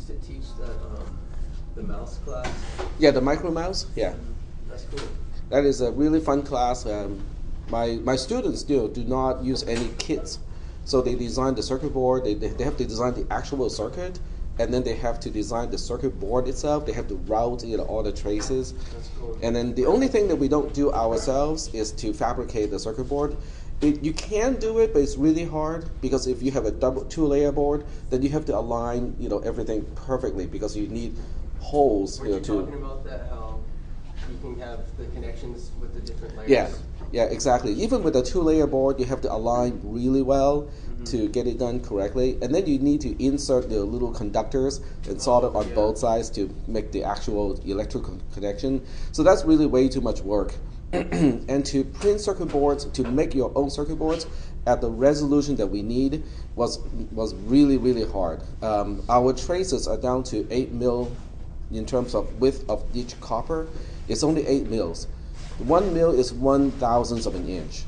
used to teach that the mouse class. Yeah, the micro mouse. Yeah, That's cool. that is a really fun class. My students do not use any kits, so they design the circuit board. They have to design the actual circuit, and then they have to design the circuit board itself. They have to route all the traces. That's cool. And then the only thing that we don't do ourselves is to fabricate the circuit board. You can do it, but it's really hard because if you have a two-layer board, then you have to align everything perfectly because you need holes. Weren't you talking about that, how you can have the connections with the different layers? Yeah, exactly. Even with a two-layer board, you have to align really well to get it done correctly. And then you need to insert the little conductors and solder on both sides to make the actual electrical connection. So that's really way too much work. And to print circuit boards, to make your own circuit boards at the resolution that we need was really, really hard. Our traces are down to 8 mil in terms of width of each copper. It's only 8 mils. 1 mil is 1/1000th of an inch.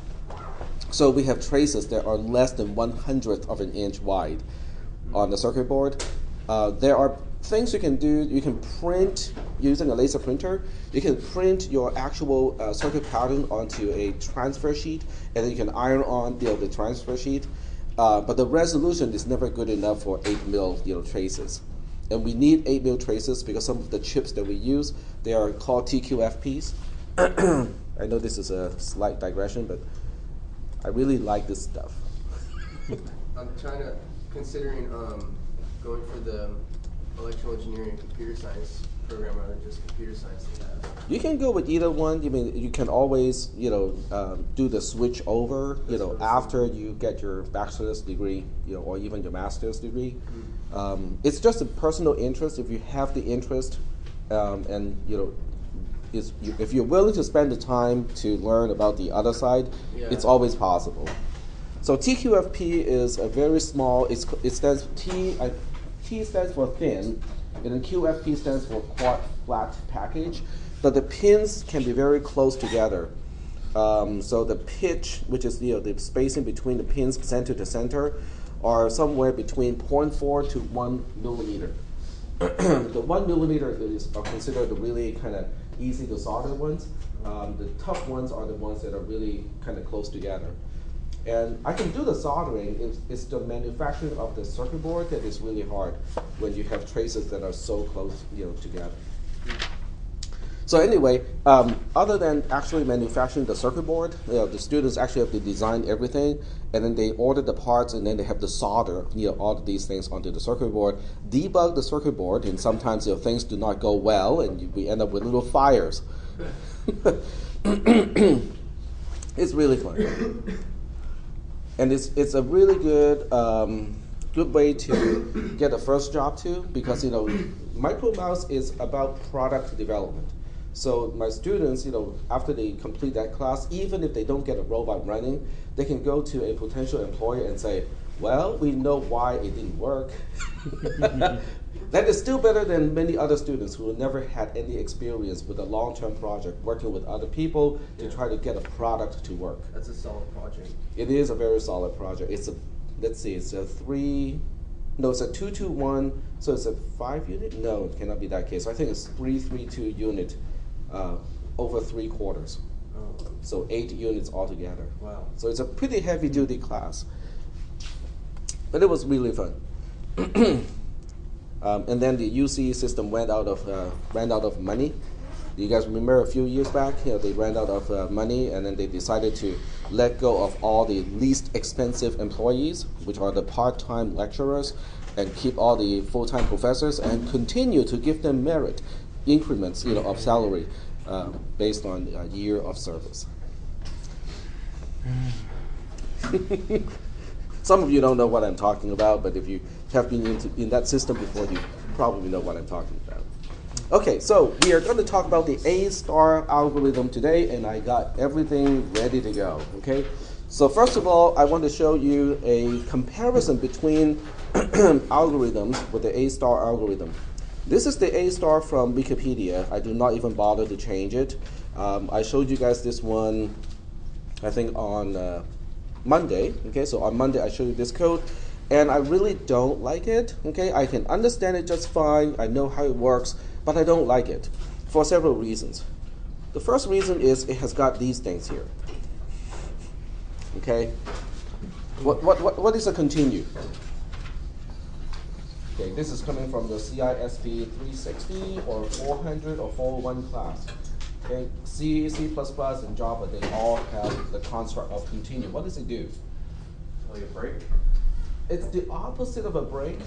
So we have traces that are less than 1/100th of an inch wide on the circuit board. There are things you can do. You can print using a laser printer. You can print your actual circuit pattern onto a transfer sheet, and then you can iron on the transfer sheet. But the resolution is never good enough for 8 mil traces. And we need 8 mil traces because some of the chips that we use, they are called TQFPs. I know this is a slight digression, but I really like this stuff. I'm considering going for the electrical engineering and computer science program rather than just computer science they have. You can go with either one. I mean, you can always, do the switch over, after you get your bachelor's degree, or even your master's degree. It's just a personal interest. If you have the interest, and if you're willing to spend the time to learn about the other side, it's always possible. So TQFP is a very small. It stands T stands for thin, and then QFP stands for quad flat package. But the pins can be very close together. So the pitch, which is the spacing between the pins center to center, are somewhere between 0.4 to 1 millimeter. The 1 millimeter are considered the really kind of easy to solder ones. The tough ones are the ones that are really kind of close together. And I can do the soldering. It's the manufacturing of the circuit board that is really hard when you have traces that are so close, together. So anyway, other than actually manufacturing the circuit board, the students actually have to design everything, and then they order the parts, and then they have to solder, all of these things onto the circuit board, debug the circuit board, and sometimes things do not go well, and we end up with little fires. It's really fun. And it's a really good way to get a first job too, because Micro Mouse is about product development. So my students, after they complete that class, even if they don't get a robot running, they can go to a potential employer and say, well, we know why it didn't work. That is still better than many other students who never had any experience with a long-term project, working with other people to try to get a product to work. That's a solid project. It is a very solid project. It's a 221, so it's a 5 unit? No, it cannot be that case. I think it's 332 unit over 3 quarters. Oh. So 8 units altogether. Wow. So it's a pretty heavy duty class. But it was really fun. And then the UC system ran out of money. Do you guys remember a few years back? They ran out of money, and then they decided to let go of all the least expensive employees, which are the part-time lecturers, and keep all the full-time professors, and continue to give them merit increments, of salary based on a year of service. Some of you don't know what I'm talking about, but if you have been in that system before, you probably know what I'm talking about. Okay, so we are going to talk about the A-star algorithm today, and I got everything ready to go, okay? So first of all, I want to show you a comparison between algorithms with the A-star algorithm. This is the A-star from Wikipedia. I do not even bother to change it. I showed you guys this one, I think, on Monday. Okay, so on Monday I showed you this code, and I really don't like it. Okay, I can understand it just fine. I know how it works, but I don't like it for several reasons. The first reason is it has got these things here. Okay, what is a continue? Okay, this is coming from the cisp 360 or 400 or 401 class. Okay, C, C++, and Java, they all have the construct of continue. What does it do? Like a break? It's the opposite of a break.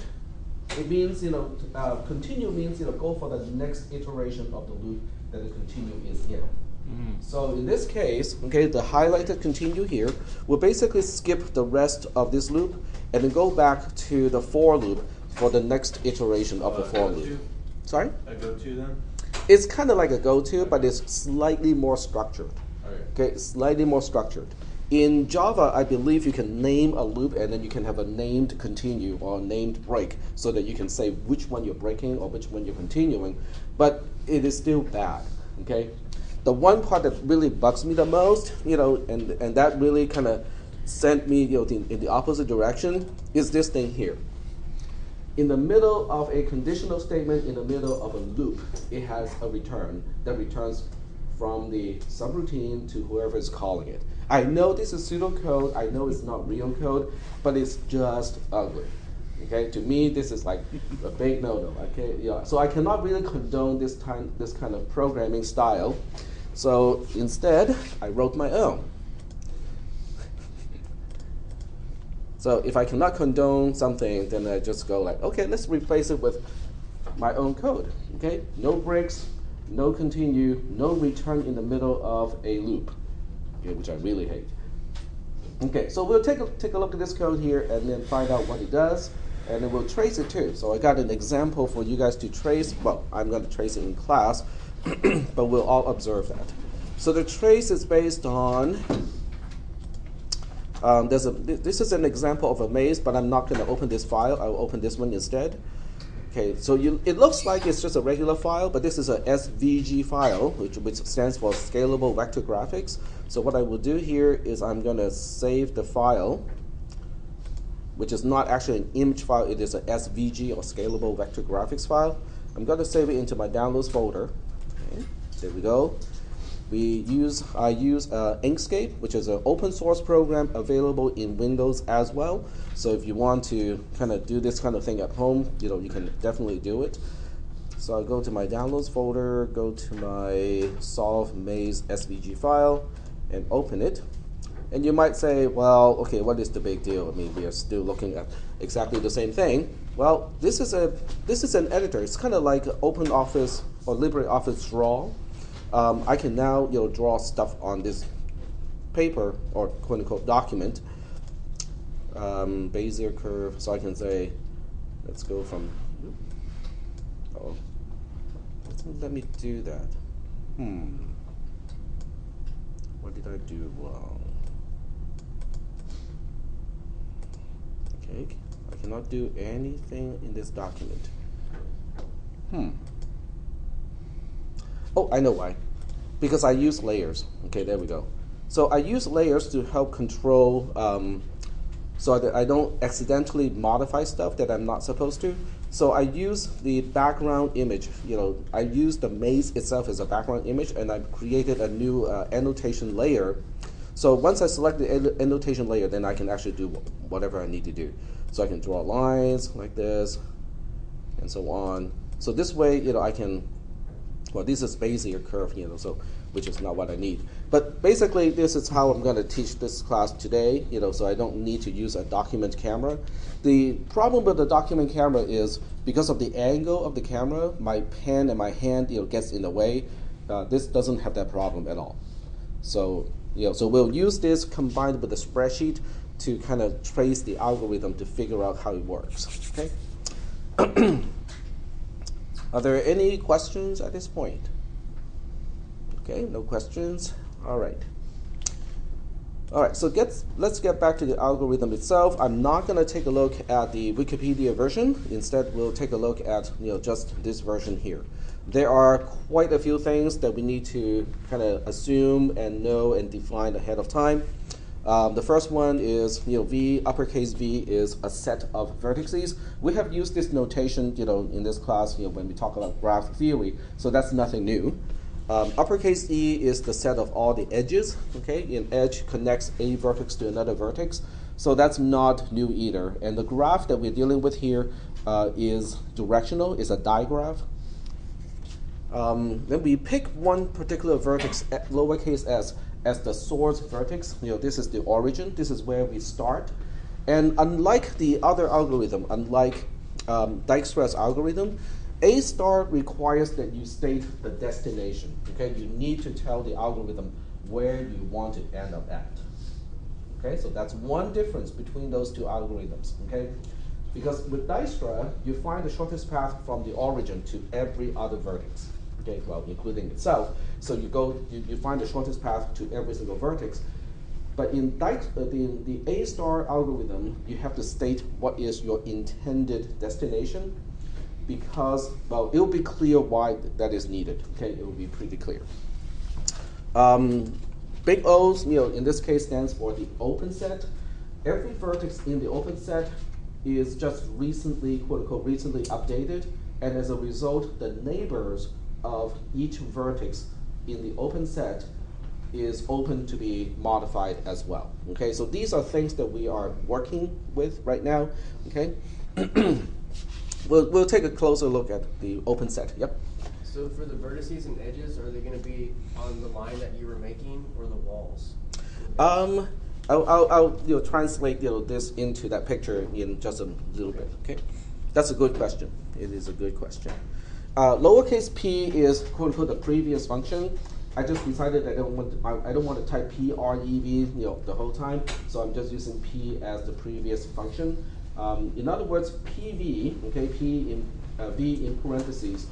It means, continue means, go for the next iteration of the loop that the continue is in. So in this case, okay, the highlighted continue here will basically skip the rest of this loop and then go back to the for loop for the next iteration of the for loop. Sorry? A go-to then? It's kind of like a go-to, but it's slightly more structured. Okay. Slightly more structured. In Java, I believe you can name a loop and then you can have a named continue or a named break so that you can say which one you're breaking or which one you're continuing, but it is still bad, okay? The one part that really bugs me the most, and that really kind of sent me in the opposite direction is this thing here. In the middle of a conditional statement, in the middle of a loop, it has a return that returns from the subroutine to whoever is calling it. I know this is pseudocode, I know it's not real code, but it's just ugly. Okay, to me, this is like a big no-no. Okay, so I cannot really condone this kind of programming style. So instead, I wrote my own. So if I cannot condone something, then I just go like, okay, let's replace it with my own code. Okay, no breaks, no continue, no return in the middle of a loop, okay, which I really hate. Okay, so we'll take a look at this code here and then find out what it does, and then we'll trace it too. So I got an example for you guys to trace. Well, I'm going to trace it in class, but we'll all observe that. So the trace is based on, this is an example of a maze, but I'm not going to open this file. I will open this one instead. Okay, so it looks like it's just a regular file, but this is a SVG file, which stands for Scalable Vector Graphics. So what I will do here is I'm going to save the file, which is not actually an image file. It is a SVG or Scalable Vector Graphics file. I'm going to save it into my downloads folder. Okay, there we go. I use Inkscape, which is an open source program available in Windows as well. So if you want to kind of do this kind of thing at home, you can definitely do it. So I'll go to my downloads folder, go to my solve maze SVG file, and open it. And you might say, well, okay, what is the big deal? I mean, we are still looking at exactly the same thing. Well, this is an editor. It's kind of like OpenOffice or LibreOffice Draw. I can now draw stuff on this paper or quote unquote document. Bezier curve. So I can say, let's go from. Oh, let me do that. What did I do wrong? Okay, I cannot do anything in this document. Oh, I know why. Because I use layers. Okay, there we go. So I use layers to help control so that I don't accidentally modify stuff that I'm not supposed to. So I use the background image. I use the maze itself as a background image, and I've created a new annotation layer. So once I select the annotation layer, then I can actually do whatever I need to do. So I can draw lines like this, and so on. So this way, I can. Well, this is Bezier curve, so which is not what I need. But basically, this is how I'm going to teach this class today, so I don't need to use a document camera. The problem with the document camera is because of the angle of the camera, my pen and my hand, gets in the way. This doesn't have that problem at all. So, so we'll use this combined with the spreadsheet to kind of trace the algorithm to figure out how it works. Okay. Are there any questions at this point? Okay, no questions. All right. All right, so let's get back to the algorithm itself. I'm not going to take a look at the Wikipedia version. Instead, we'll take a look at just this version here. There are quite a few things that we need to kind of assume and know and define ahead of time. The first one is, V, uppercase V is a set of vertices. We have used this notation, in this class, when we talk about graph theory, so that's nothing new. Uppercase E is the set of all the edges, okay? An edge connects a vertex to another vertex, so that's not new either. And the graph that we're dealing with here is directional, is a digraph. Then we pick one particular vertex, lowercase s, as the source vertex. This is the origin. This is where we start. And unlike the other algorithm, unlike Dijkstra's algorithm, A star requires that you state the destination. Okay, you need to tell the algorithm where you want to end up at. Okay, so that's one difference between those two algorithms. Okay, because with Dijkstra, you find the shortest path from the origin to every other vertex. Okay, well, including itself. So you find the shortest path to every single vertex. But in the A star algorithm, you have to state what is your intended destination, because, well, it will be clear why that is needed. Okay, it will be pretty clear. Big O's, in this case stands for the open set. Every vertex in the open set is just recently, quote unquote, recently updated, and as a result, the neighbors of each vertex in the open set is open to be modified as well. Okay, so these are things that we are working with right now. Okay, we'll take a closer look at the open set. Yep. So for the vertices and edges, are they going to be on the line that you were making, or the walls? I'll translate this into that picture in just a little bit. Okay, that's a good question. It is a good question. Lowercase p is quote unquote the previous function. I just decided I don't want to type prev the whole time, so I'm just using p as the previous function. In other words, pv, okay, p in v in parentheses,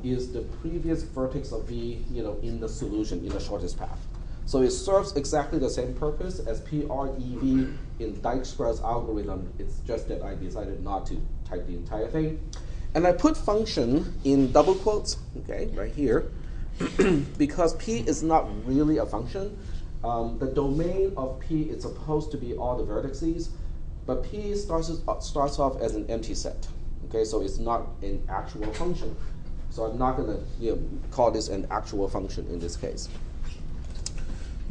is the previous vertex of v, in the solution, in the shortest path. So it serves exactly the same purpose as prev in Dijkstra's algorithm. It's just that I decided not to type the entire thing. And I put function in double quotes, okay, right here, because p is not really a function. The domain of p is supposed to be all the vertices, but p starts off as an empty set, okay, so it's not an actual function. So I'm not going to call this an actual function in this case.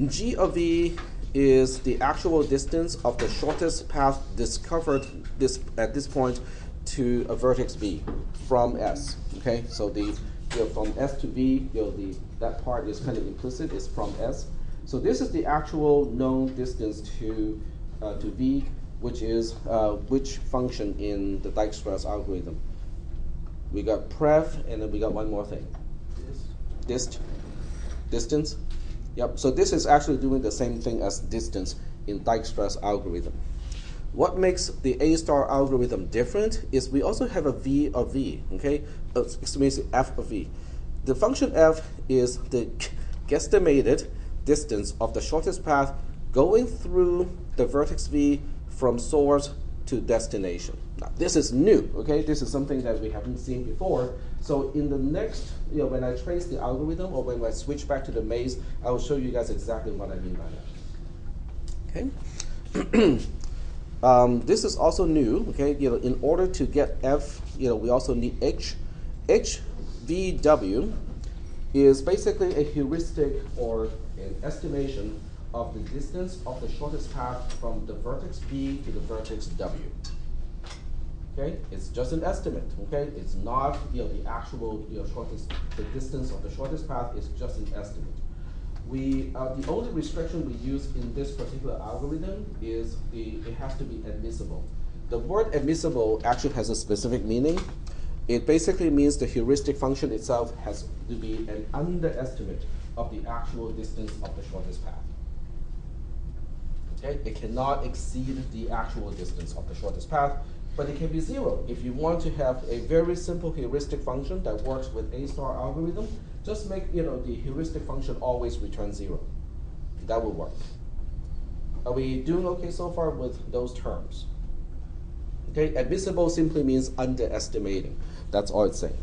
G of v is the actual distance of the shortest path discovered at this point to a vertex v from S. Okay, so from S to V, that part is kind of implicit. It's from S. So this is the actual known distance to V, which is which function in the Dijkstra's algorithm. We got prev, and then we got one more thing. Distance. Yep. So this is actually doing the same thing as distance in Dijkstra's algorithm. What makes the A star algorithm different is we also have a V of V, okay? F of V. The function F is the guesstimated distance of the shortest path going through the vertex V from source to destination. Now, this is new, okay? This is something that we haven't seen before. So in the next, when I trace the algorithm or when I switch back to the maze, I will show you guys exactly what I mean by that, okay? This is also new, okay? In order to get F, we also need H. HVW is basically a heuristic or an estimation of the distance of the shortest path from the vertex V to the vertex W. Okay, it's just an estimate. Okay, it's not the actual the distance of the shortest path is just an estimate. The only restriction we use in this particular algorithm is it has to be admissible. The word admissible actually has a specific meaning. It basically means the heuristic function itself has to be an underestimate of the actual distance of the shortest path. Okay, it cannot exceed the actual distance of the shortest path, but it can be zero. If you want to have a very simple heuristic function that works with A star algorithm, just make the heuristic function always return 0. That will work. Are we doing okay so far with those terms? Okay, admissible simply means underestimating. That's all it's saying.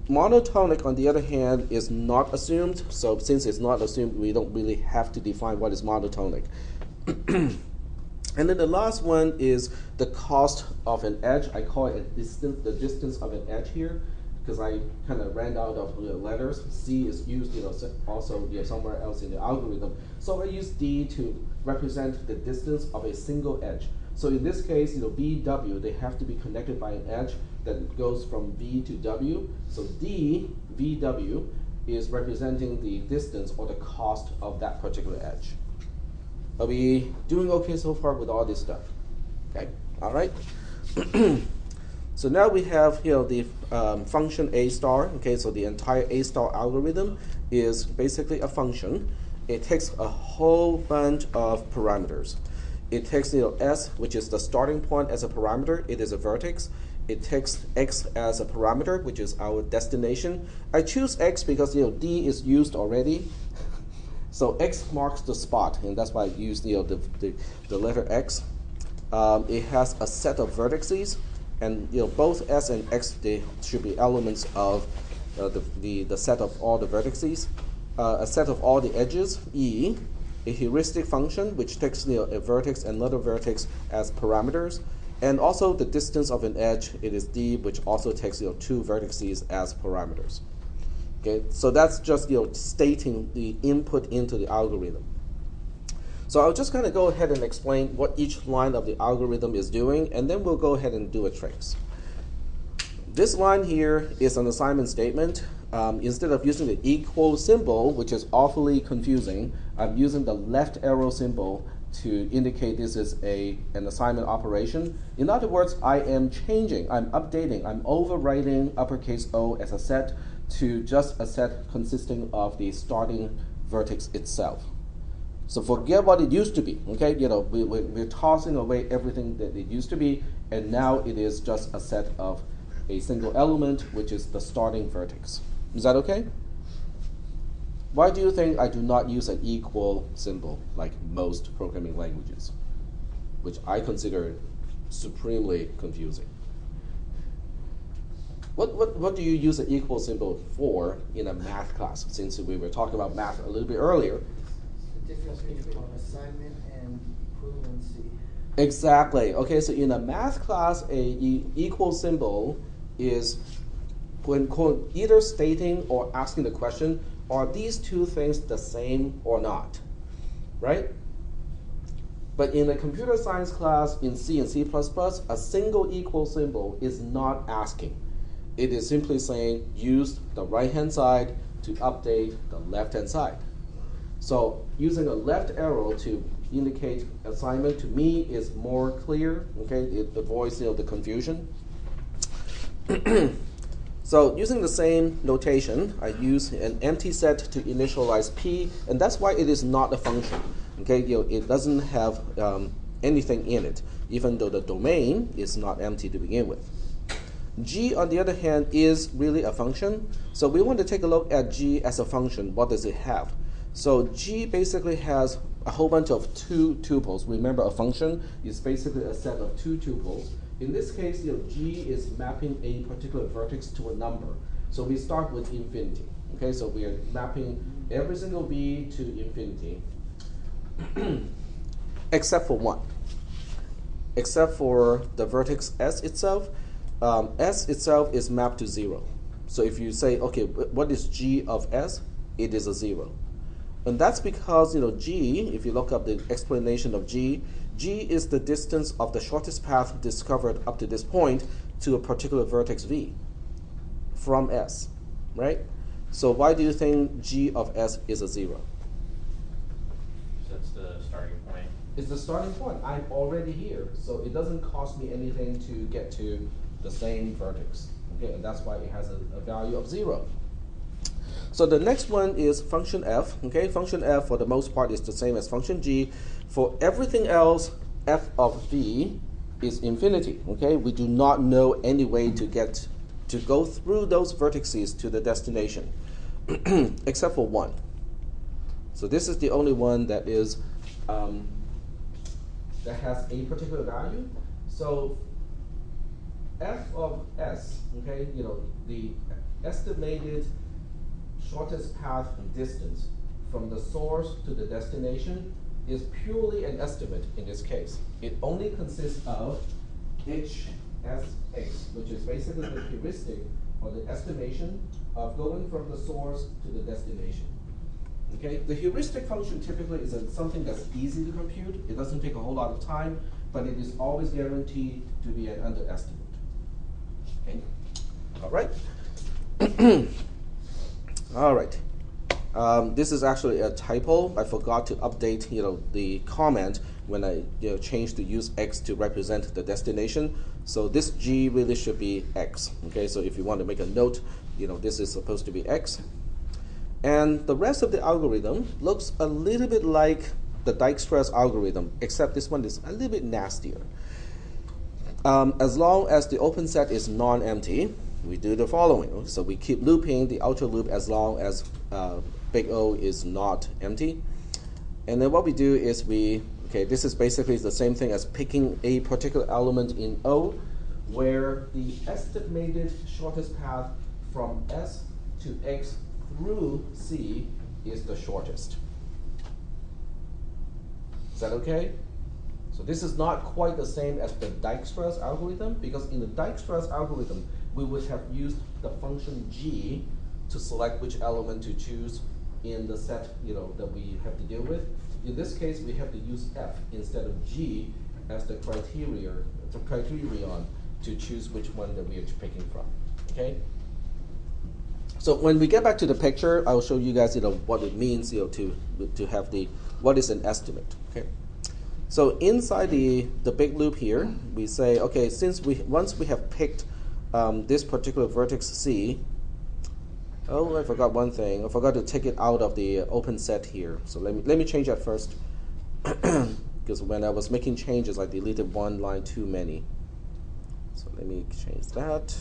Monotonic, on the other hand, is not assumed. So since it's not assumed, we don't really have to define what is monotonic. And then the last one is the cost of an edge. I call it a distance, the distance of an edge here, because I kind of ran out of letters. C is used, also somewhere else in the algorithm. So I use D to represent the distance of a single edge. So in this case, VW, they have to be connected by an edge that goes from V to W. So D, VW, is representing the distance or the cost of that particular edge. Are we doing okay so far with all this stuff? Okay, all right. So now we have the function A star. Okay, so the entire A star algorithm is basically a function. It takes a whole bunch of parameters. It takes S, which is the starting point, as a parameter. It is a vertex. It takes X as a parameter, which is our destination. I choose X because D is used already. So X marks the spot, and that's why I use the letter X. It has a set of vertices, and both S and X, they should be elements of the set of all the vertices. A set of all the edges, E. A heuristic function, which takes a vertex and another vertex as parameters, and also the distance of an edge, it is D, which also takes two vertices as parameters. Okay, so that's just stating the input into the algorithm. So I'll just kind of go ahead and explain what each line of the algorithm is doing, and then we'll go ahead and do a trace. This line here is an assignment statement. Instead of using the equal symbol, which is awfully confusing, I'm using the left arrow symbol to indicate this is an assignment operation. In other words, I am changing, I'm updating, I'm overwriting uppercase O as a set to just a set consisting of the starting vertex itself. So forget what it used to be, okay? We're tossing away everything that it used to be, and now it is just a set of a single element, which is the starting vertex. Is that okay? Why do you think I do not use an equal symbol like most programming languages, which I consider supremely confusing? What do you use an equal symbol for in a math class, since we were talking about math a little bit earlier? The difference between assignment and equivalency. Exactly. Okay, so in a math class, a equal symbol is when either stating or asking the question, are these two things the same or not? Right? But in a computer science class in C and C++, a single equal symbol is not asking. It is simply saying use the right-hand side to update the left-hand side. So using a left arrow to indicate assignment to me is more clear. Okay, it avoids the confusion. So using the same notation, I use an empty set to initialize P, and that's why it is not a function. Okay, it doesn't have anything in it, even though the domain is not empty to begin with. G, on the other hand, is really a function. So we want to take a look at G as a function. What does it have? So G basically has a whole bunch of two tuples. Remember, a function is basically a set of two tuples. In this case, G is mapping a particular vertex to a number. So we start with infinity. Okay, so we are mapping every single V to infinity, except for one. Except for the vertex S itself. S itself is mapped to 0. So if you say, okay, what is G of S? It is a 0. And that's because, G, if you look up the explanation of G, G is the distance of the shortest path discovered up to this point to a particular vertex V from S, right? So why do you think G of S is a 0? That's the starting point. It's the starting point. I'm already here, so it doesn't cost me anything to get to the same vertex. Okay, and that's why it has a value of 0. So the next one is function f. Okay, function f for the most part is the same as function g. For everything else, f of v is infinity. Okay, we do not know any way to go through those vertices to the destination, except for one. So this is the only one that is that has a particular value. So f of s, okay, the estimated shortest path distance from the source to the destination is purely an estimate in this case. It only consists of HSX, which is basically the heuristic or the estimation of going from the source to the destination. Okay, the heuristic function typically is something that's easy to compute. It doesn't take a whole lot of time, but it is always guaranteed to be an underestimate. Okay, all right. All right. This is actually a typo. I forgot to update, the comment when I changed to use X to represent the destination. So this G really should be X. Okay, so if you want to make a note, this is supposed to be X. And the rest of the algorithm looks a little bit like the Dijkstra's algorithm, except this one is a little bit nastier. As long as the open set is non-empty, we do the following. So we keep looping the outer loop as long as big O is not empty. And then what we do is this is basically the same thing as picking a particular element in O, where the estimated shortest path from S to X through C is the shortest. Is that okay? So this is not quite the same as the Dijkstra's algorithm, because in the Dijkstra's algorithm, we would have used the function G to select which element to choose in the set that we have to deal with. In this case, we have to use F instead of G as the criterion to choose which one that we are picking from. Okay. So when we get back to the picture, I'll show you guys what it means to have what is an estimate. Okay. So inside the big loop here, we say, okay, once we have picked this particular vertex C. Oh, I forgot one thing. I forgot to take it out of the open set here. So let me change that first, because when I was making changes, I deleted one line too many. So let me change that.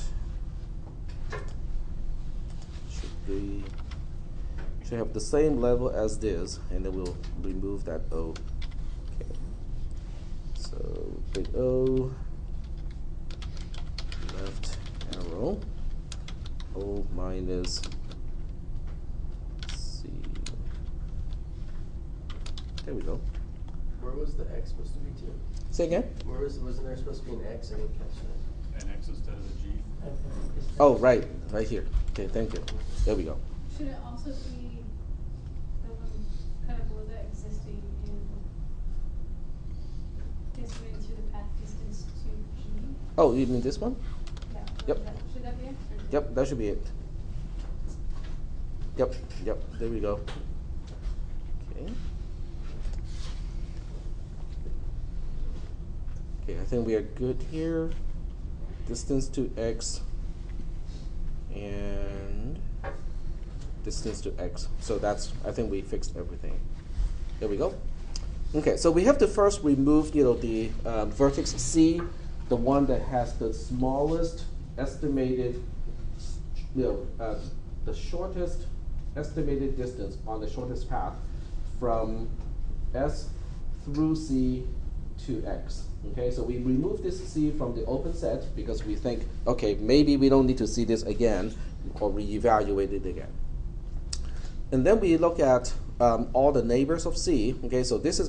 Should have the same level as this, and then we'll remove that O. Okay. So big O, left arrow, O minus C. There we go. Where was the X supposed to be too? Say again? Wasn't there supposed to be an X? I didn't catch that. An X instead of a G. Oh, right here. Okay, thank you. There we go. Should it also be the one kind of below that existing in estimated through the path distance to G? Oh, you mean this one? Yeah. Yep. Should that be X? Or Yep, that should be it. Yep, there we go. Okay. Okay, I think we are good here. Distance to X and distance to X. So I think we fixed everything. There we go. Okay, so we have to first remove, the vertex C, the one that has the smallest estimated, the shortest estimated distance on the shortest path from S through C to X. Okay, so we remove this C from the open set because we think, okay, maybe we don't need to see this again or reevaluate it again. And then we look at all the neighbors of C. Okay, so this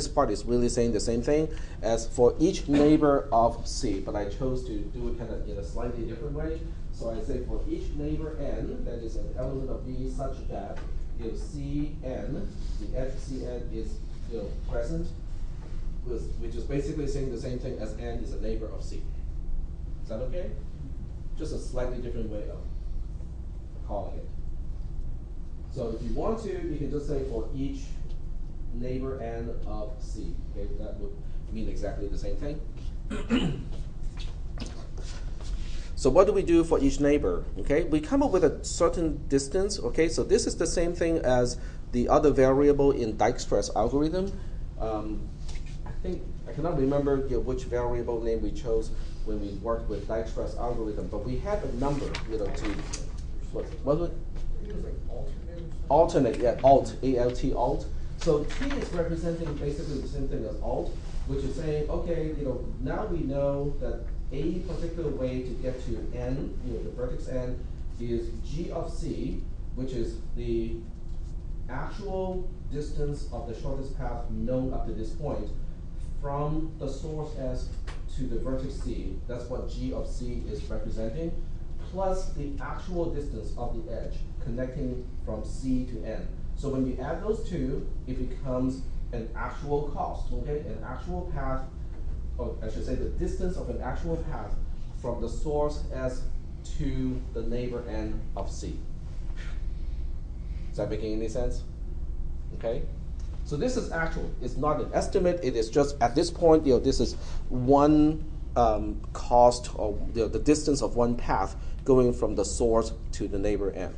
part is really saying the same thing as for each neighbor of C, but I chose to do it kind of in a slightly different way. So I say for each neighbor n, that is an element of B such that Cn, the edge Cn is present, which is basically saying the same thing as n is a neighbor of C. Is that okay? Just a slightly different way of calling it. So if you want to, you can just say for each neighbor n of C. Okay, that would mean exactly the same thing. So what do we do for each neighbor? Okay, we come up with a certain distance. Okay, so this is the same thing as the other variable in Dijkstra's algorithm. I cannot remember which variable name we chose when we worked with Dijkstra's algorithm, but we had a number, to what was it? I think it was like alternate or something. Alternate, yeah, alt, A-L-T, alt. So T is representing basically the same thing as alt, which is saying, okay, now we know that a particular way to get to n, the vertex n, is G of C, which is the actual distance of the shortest path known up to this point from the source S to the vertex C, that's what G of C is representing, plus the actual distance of the edge connecting from C to N. So when you add those two, it becomes an actual cost, okay? An actual path, or I should say the distance of an actual path from the source S to the neighbor N of C. Is that making any sense? Okay? So this is actual. It's not an estimate. It is just at this point, this is one cost, or the distance of one path going from the source to the neighbor N.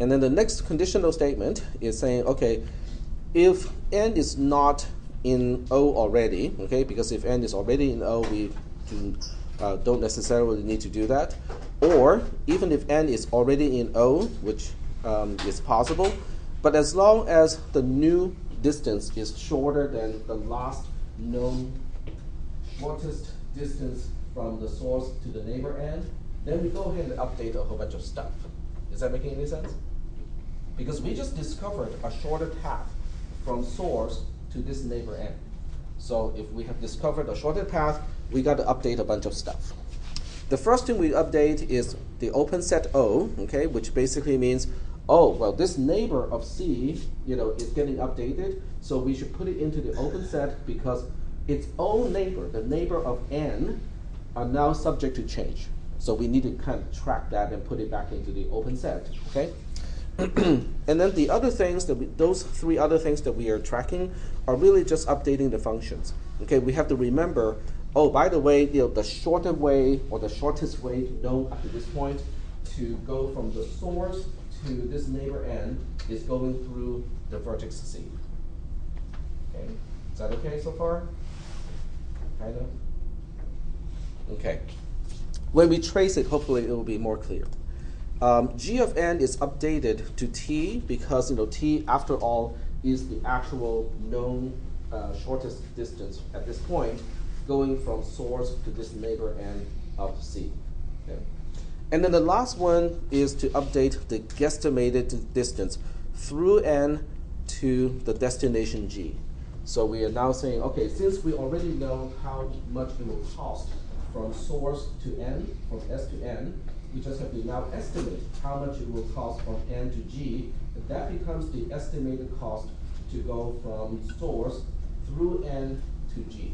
And then the next conditional statement is saying, okay, if N is not in O already, okay, because if N is already in O, we don't necessarily need to do that. Or even if N is already in O, which is possible, but as long as the new distance is shorter than the last known shortest distance from the source to the neighbor N, then we go ahead and update a whole bunch of stuff. Is that making any sense? Because we just discovered a shorter path from source to this neighbor N. So if we have discovered a shorter path, we got to update a bunch of stuff. The first thing we update is the open set O, okay, which basically means, oh, well, this neighbor of C, is getting updated, so we should put it into the open set because its own neighbor, the neighbor of N, are now subject to change. So we need to kind of track that and put it back into the open set, okay? And then the other things, those three other things that we are tracking are really just updating the functions. Okay, we have to remember, oh, by the way, the shorter way or the shortest way known up to this point to go from the source to this neighbor N is going through the vertex C. Okay, is that okay so far? Kind of? Okay. When we trace it, hopefully it will be more clear. G of N is updated to T because T, after all, is the actual known shortest distance at this point going from source to this neighbor N of C. Okay. And then the last one is to update the guesstimated distance through N to the destination G. So we are now saying, okay, since we already know how much it will cost from source to N, from S to N, we just have to now estimate how much it will cost from N to G, and that becomes the estimated cost to go from source through N to G.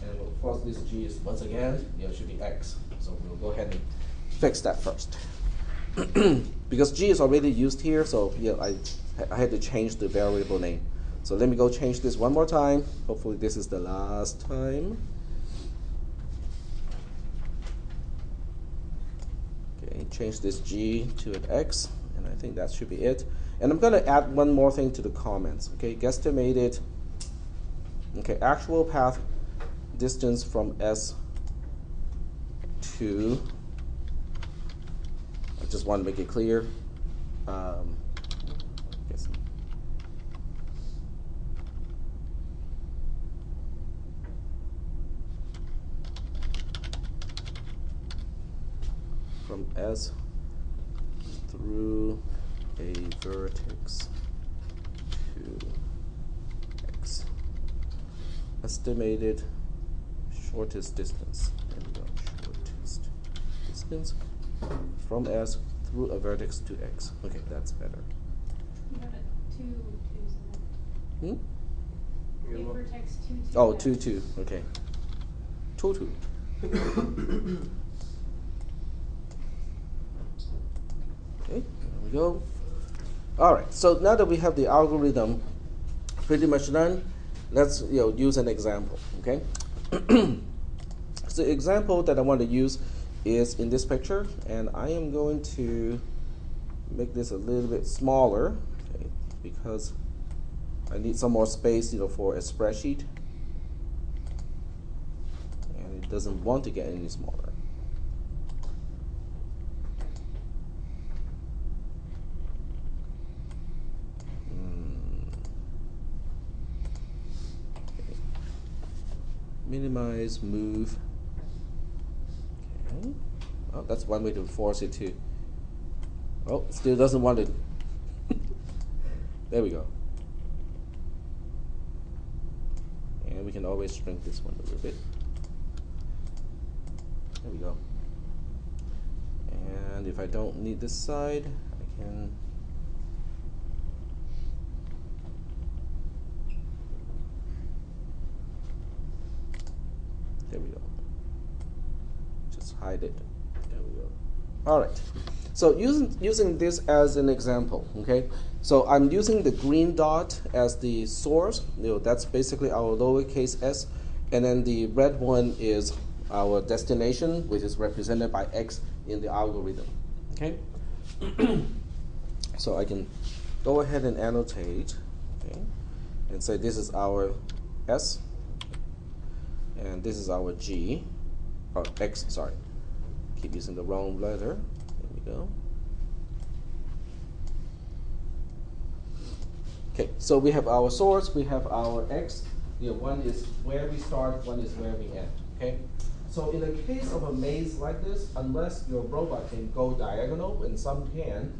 And of course this G is, once again, should be X. So we'll go ahead and fix that first. Because G is already used here, so I had to change the variable name. So let me go change this one more time. Hopefully this is the last time. Okay, change this G to an X, and I think that should be it. And I'm going to add one more thing to the comments. Okay, guesstimated. Okay, actual path distance from S to. I just want to make it clear. From S through a vertex to X. Estimated shortest distance. Shortest distance from S through a vertex to X. Okay, that's better. You have a two twos in it. A vertex 2, 2. Oh, 2, 2. Okay. 2, 2. Okay, there we go. All right, so now that we have the algorithm pretty much done, let's use an example, okay? So the example that I want to use is in this picture, and I am going to make this a little bit smaller, okay, because I need some more space, for a spreadsheet, and it doesn't want to get any smaller. Minimize, move. Okay. Oh, that's one way to force it to. Oh, it still doesn't want to There we go. And we can always shrink this one a little bit. There we go. And if I don't need this side, I can there we go. Just hide it. There we go. All right. So using this as an example, okay? So I'm using the green dot as the source. That's basically our lowercase s, and then the red one is our destination, which is represented by x in the algorithm. Okay. So I can go ahead and annotate, okay, and say this is our s, and this is our g, or x. Sorry, keep using the wrong letter. There we go. Okay, so we have our source, we have our x. One is where we start, one is where we end. Okay, so in the case of a maze like this, unless your robot can go diagonal, and some can,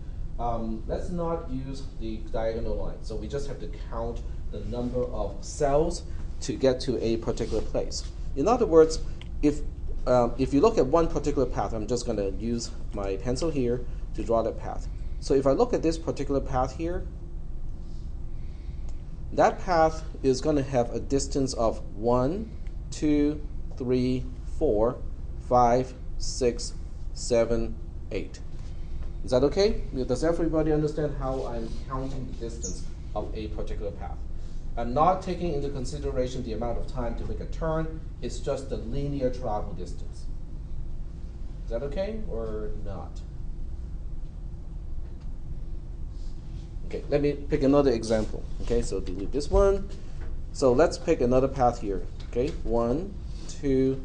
let's not use the diagonal line. So we just have to count the number of cells to get to a particular place. In other words, if you look at one particular path, I'm just going to use my pencil here to draw that path. So if I look at this particular path here, that path is going to have a distance of 1, 2, 3, 4, 5, 6, 7, 8. Is that okay? Does everybody understand how I'm counting the distance of a particular path? I'm not taking into consideration the amount of time to make a turn. It's just the linear travel distance. Is that okay or not? Okay, let me pick another example. Okay, so delete this one. So let's pick another path here. Okay, 1, 2,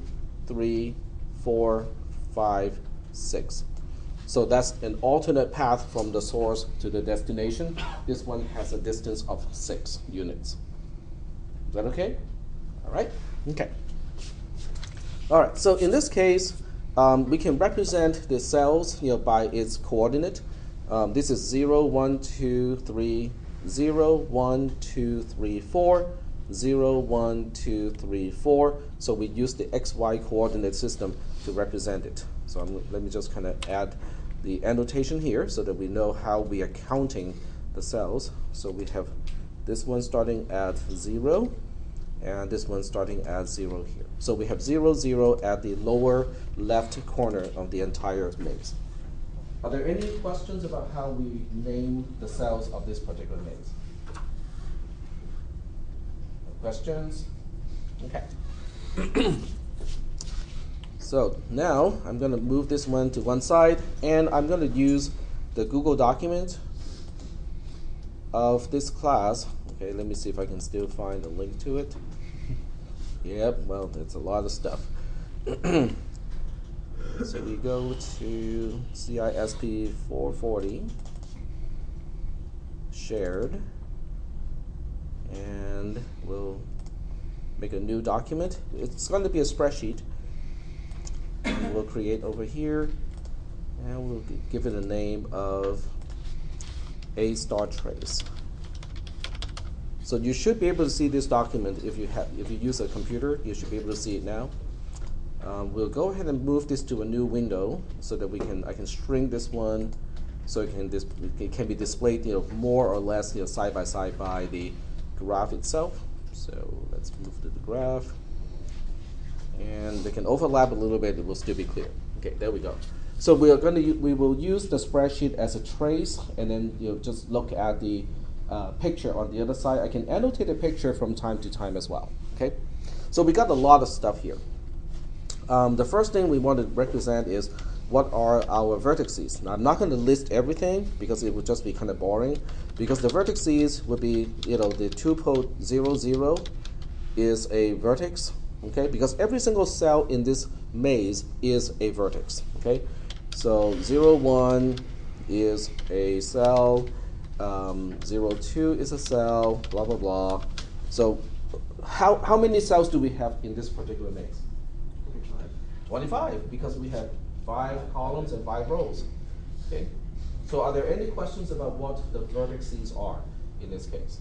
3, 4, 5, 6. So that's an alternate path from the source to the destination. This one has a distance of 6 units. Is that okay? All right. Okay. All right. So in this case, we can represent the cells, by its coordinate. This is 0, 1, 2, 3, 0, 1, 2, 3, 4, 0, 1, 2, 3, 4. So we use the XY coordinate system to represent it. So let me just kind of add the annotation here so that we know how we are counting the cells. So we have this one starting at 0, and this one starting at 0 here. So we have 0, 0 at the lower left corner of the entire maze. Are there any questions about how we name the cells of this particular maze? No questions? Okay. So now I'm going to move this one to one side, and I'm going to use the Google document of this class. Okay, let me see if I can still find a link to it. Yep, well, it's a lot of stuff. So we go to cisp440, shared, and we'll make a new document. It's going to be a spreadsheet. And we'll create over here, and we'll give it a name of A star trace. So you should be able to see this document if you use a computer. You should be able to see it now. We'll go ahead and move this to a new window so that I can shrink this one so it can be displayed more or less side by side by the graph itself. So let's move to the graph, and they can overlap a little bit. It will still be clear. Okay, there we go. So we will use the spreadsheet as a trace, and then just look at the picture on the other side. I can annotate a picture from time to time as well. Okay, so we got a lot of stuff here. The first thing we want to represent is what are our vertices. Now I'm not going to list everything because it would just be kind of boring. Because the vertices would be, the 2 pole 0, 0 is a vertex. Okay, because every single cell in this maze is a vertex. Okay, so 0, 1 is a cell. 0, 2 is a cell. Blah blah blah. So how many cells do we have in this particular maze? 25, because we have 5 columns and 5 rows. Okay. So are there any questions about what the vertices are? in this case.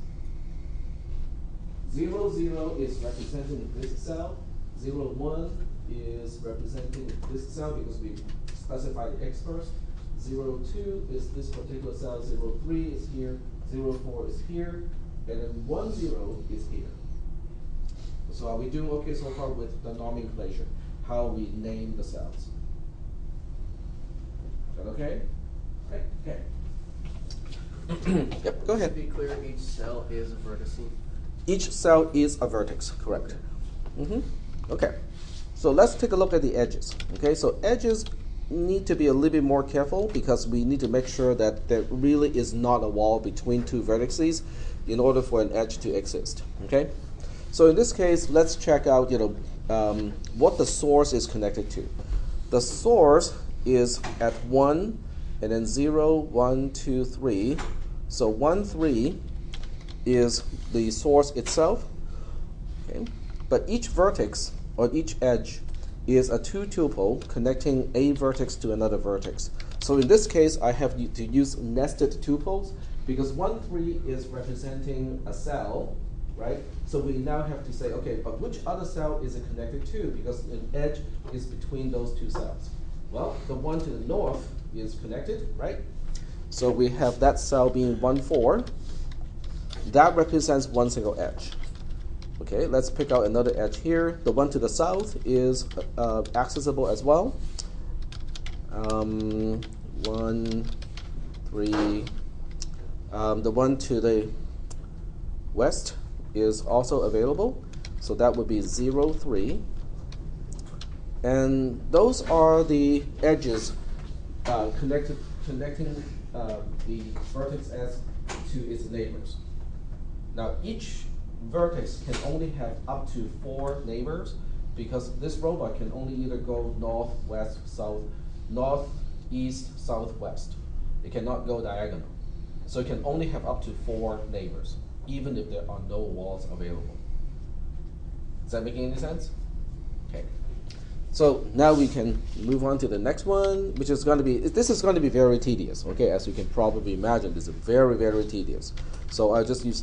0, 0 is representing this cell. 0, 1 is representing this cell because we specified the X first. 0, 2 is this particular cell. 0, 3 is here. 0, 4 is here. And then 1, 0 is here. So are we doing okay so far with the nomenclature? How we name the cells? Is that okay? Right, okay. Yep, go ahead. To be clear, each cell is a vertex. Each cell is a vertex, correct. Okay, so let's take a look at the edges. Okay, so edges need to be a little bit more careful because we need to make sure that there really is not a wall between two vertices in order for an edge to exist. Okay, so in this case, let's check out what the source is connected to. The source is at 1 and then 0, 1, 2, 3. So 1, 3 is the source itself. Okay, but each vertex or each edge is a two-tuple connecting a vertex to another vertex. So in this case, I have to use nested tuples because 1, 3 is representing a cell, right? So we now have to say, okay, but which other cell is it connected to? Because an edge is between those two cells. Well, the one to the north is connected, right? So we have that cell being 1, 4. That represents one single edge. Okay, let's pick out another edge here. The one to the south is accessible as well. 1, 3. The one to the west is also available. So that would be 0, 3. And those are the edges connecting the vertex S to its neighbors. Now each vertex can only have up to 4 neighbors because this robot can only either go north, west, south, north, east, south, west. It cannot go diagonal. So it can only have up to 4 neighbors, even if there are no walls available. Is that making any sense? Okay. So now we can move on to the next one, which is going to be, this is going to be very tedious, okay? As you can probably imagine, this is very, very tedious. So I just use ...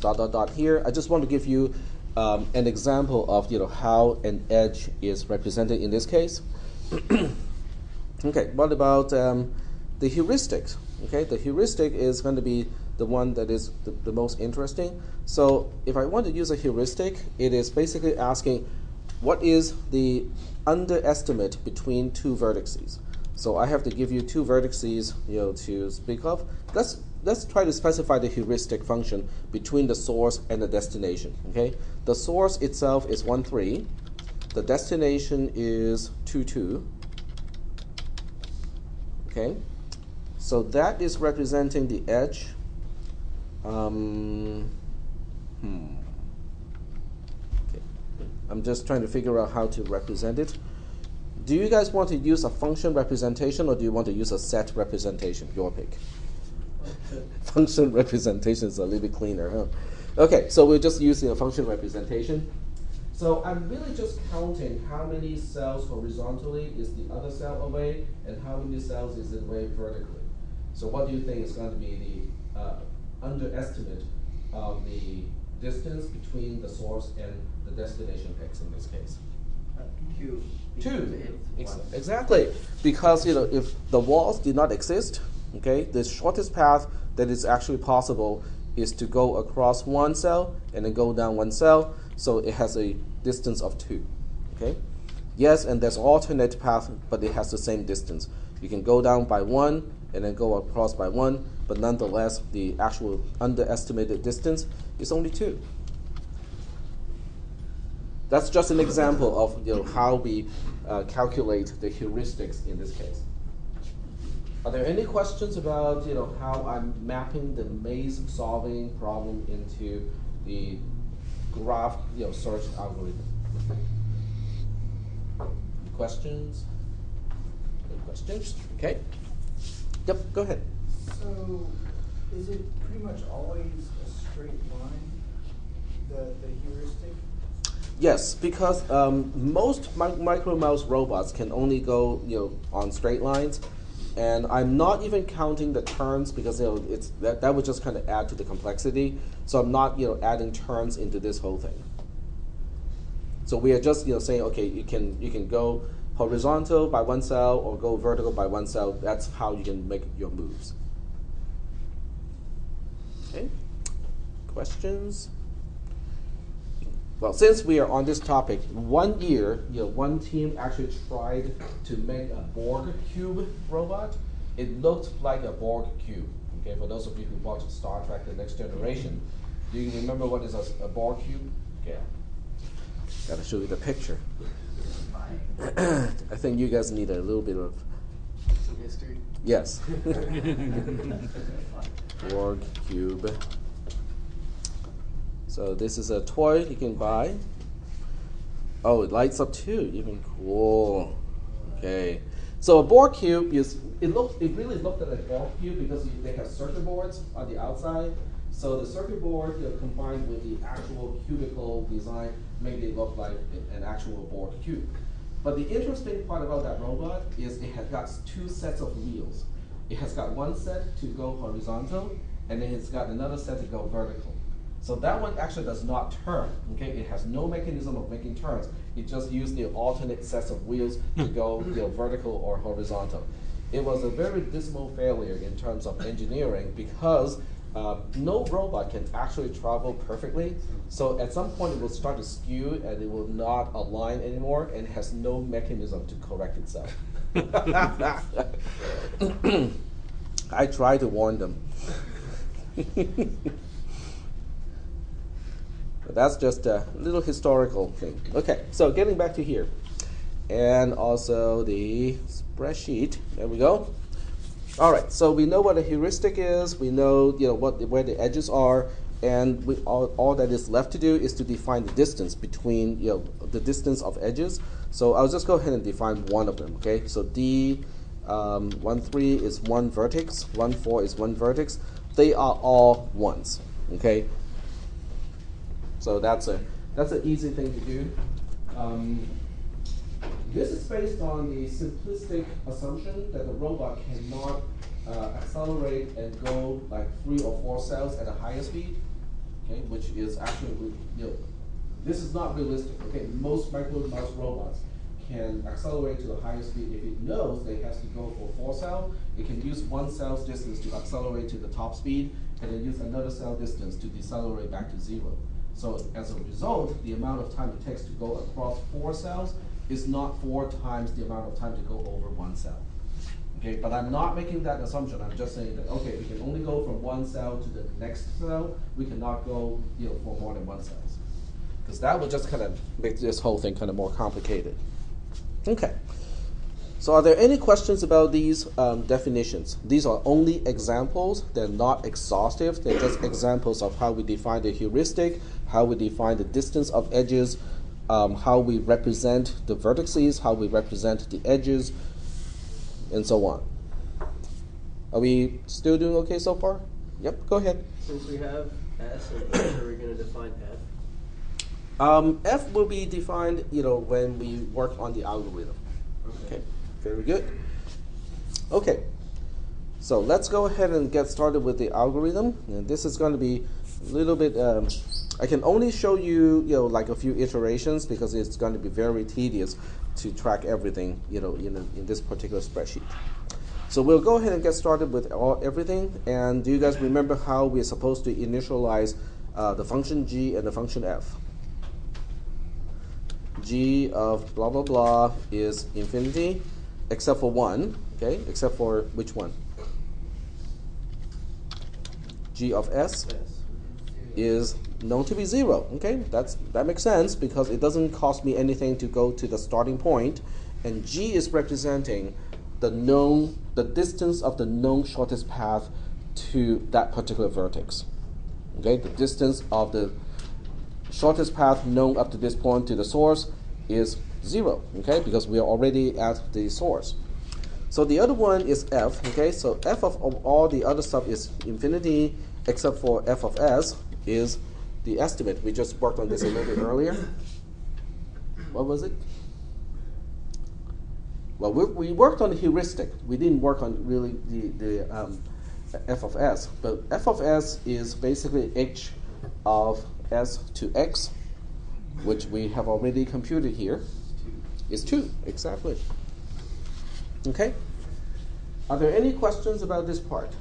here. I just want to give you an example of how an edge is represented in this case. Okay, what about the heuristics? Okay, the heuristic is going to be the one that is the most interesting. So if I want to use a heuristic, it is basically asking what is the underestimate between two vertices. So I have to give you 2 vertices to speak of. Let's try to specify the heuristic function between the source and the destination. Okay, the source itself is 1, 3. The destination is 2, 2. Okay, so that is representing the edge. Okay. I'm just trying to figure out how to represent it. Do you guys want to use a function representation or do you want to use a set representation? Your pick. Function representation is a little bit cleaner, huh? Okay, so we're just using a function representation. So I'm really just counting how many cells horizontally is the other cell away and how many cells is it away vertically. So what do you think is going to be the underestimate of the distance between the source and the destination X in this case? 2. 2. Exactly. Because if the walls did not exist, okay, the shortest path that is actually possible is to go across one cell and then go down one cell. So it has a distance of 2. Okay. Yes, and there's alternate path, but it has the same distance. You can go down by 1 and then go across by 1, but nonetheless, the actual underestimated distance is only 2. That's just an example of how we calculate the heuristics in this case. Are there any questions about how I'm mapping the maze solving problem into the graph search algorithm? Questions? No questions? Okay. Yep. Go ahead. So, is it pretty much always a straight line, the heuristic? Yes, because most micro mouse robots can only go on straight lines, And I'm not even counting the turns because it's that would just kind of add to the complexity. So I'm not adding turns into this whole thing. So we are just saying, okay, you can go horizontal by one cell or go vertical by one cell. That's how you can make your moves. Okay. Questions? Well, since we are on this topic, one year, one team actually tried to make a Borg cube robot. It looked like a Borg cube. Okay, for those of you who watched Star Trek: The Next Generation, do you remember what is a Borg cube? Okay, gotta show you the picture. I think you guys need a little bit of Some history. yes. Borg cube. So this is a toy you can buy. Oh, it lights up too. Even cool. Okay. So a Borg cube it really looked like a Borg cube because they have circuit boards on the outside. So the circuit board combined with the actual cubicle design made it look like an actual Borg cube. But the interesting part about that robot is it has got two sets of wheels. It has got one set to go horizontal, and then it's got another set to go vertical. So that one actually does not turn. Okay, it has no mechanism of making turns. It just used the alternate sets of wheels to go vertical or horizontal. It was a very dismal failure in terms of engineering because no robot can actually travel perfectly. So at some point it will start to skew and it will not align anymore and has no mechanism to correct itself. I try to warn them. But that's just a little historical thing. Okay, so getting back to here. And also the spreadsheet. There we go. All right, so we know what a heuristic is. We know where the edges are. And all that is left to do is to define the distance between the distance of edges. So I'll just go ahead and define one of them. Okay, so D13 is one vertex, 14 is one vertex. They are all ones. Okay, so that's an easy thing to do. This is based on the simplistic assumption that the robot cannot accelerate and go like 3 or 4 cells at a higher speed. Okay, which is actually, this is not realistic. Okay, most mouse robots can accelerate to the highest speed. If it knows that it has to go for 4 cell, it can use 1 cell's distance to accelerate to the top speed, and then use another cell distance to decelerate back to 0. So as a result, the amount of time it takes to go across 4 cells is not 4 times the amount of time to go over 1 cell. Okay, but I'm not making that assumption. I'm just saying that, okay, we can only go from 1 cell to the next cell. We cannot go for more than 1 cell. Because that would just kind of make this whole thing kind of more complicated. Okay, so are there any questions about these definitions? These are only examples. They're not exhaustive. They're just examples of how we define the heuristic, how we define the distance of edges, how we represent the vertices, how we represent the edges, and so on. Are we still doing okay so far? Yep, go ahead. Since we have S and H, are we going to define F? F will be defined, when we work on the algorithm. Okay, very good. Okay, so let's go ahead and get started with the algorithm. And this is going to be a little bit. I can only show you, like a few iterations because it's going to be very tedious to track everything, in this particular spreadsheet. So we'll go ahead and get started with everything. And do you guys remember how we're supposed to initialize the function g and the function f? G of blah, blah, blah is infinity, except for 1, okay? Except for which one? G of S is known to be 0, okay? That makes sense because it doesn't cost me anything to go to the starting point, and G is representing the distance of the known shortest path to that particular vertex, okay? The distance of the shortest path known up to this point to the source is 0, okay, because we are already at the source. So the other one is f, okay, so f of all the other stuff is infinity, except for f of s is the estimate. We just worked on this a little bit earlier. What was it? Well, we worked on the heuristic. We didn't work on really the f of s. But f of s is basically h of s to x, which we have already computed here. Is 2, exactly. Okay? Are there any questions about this part?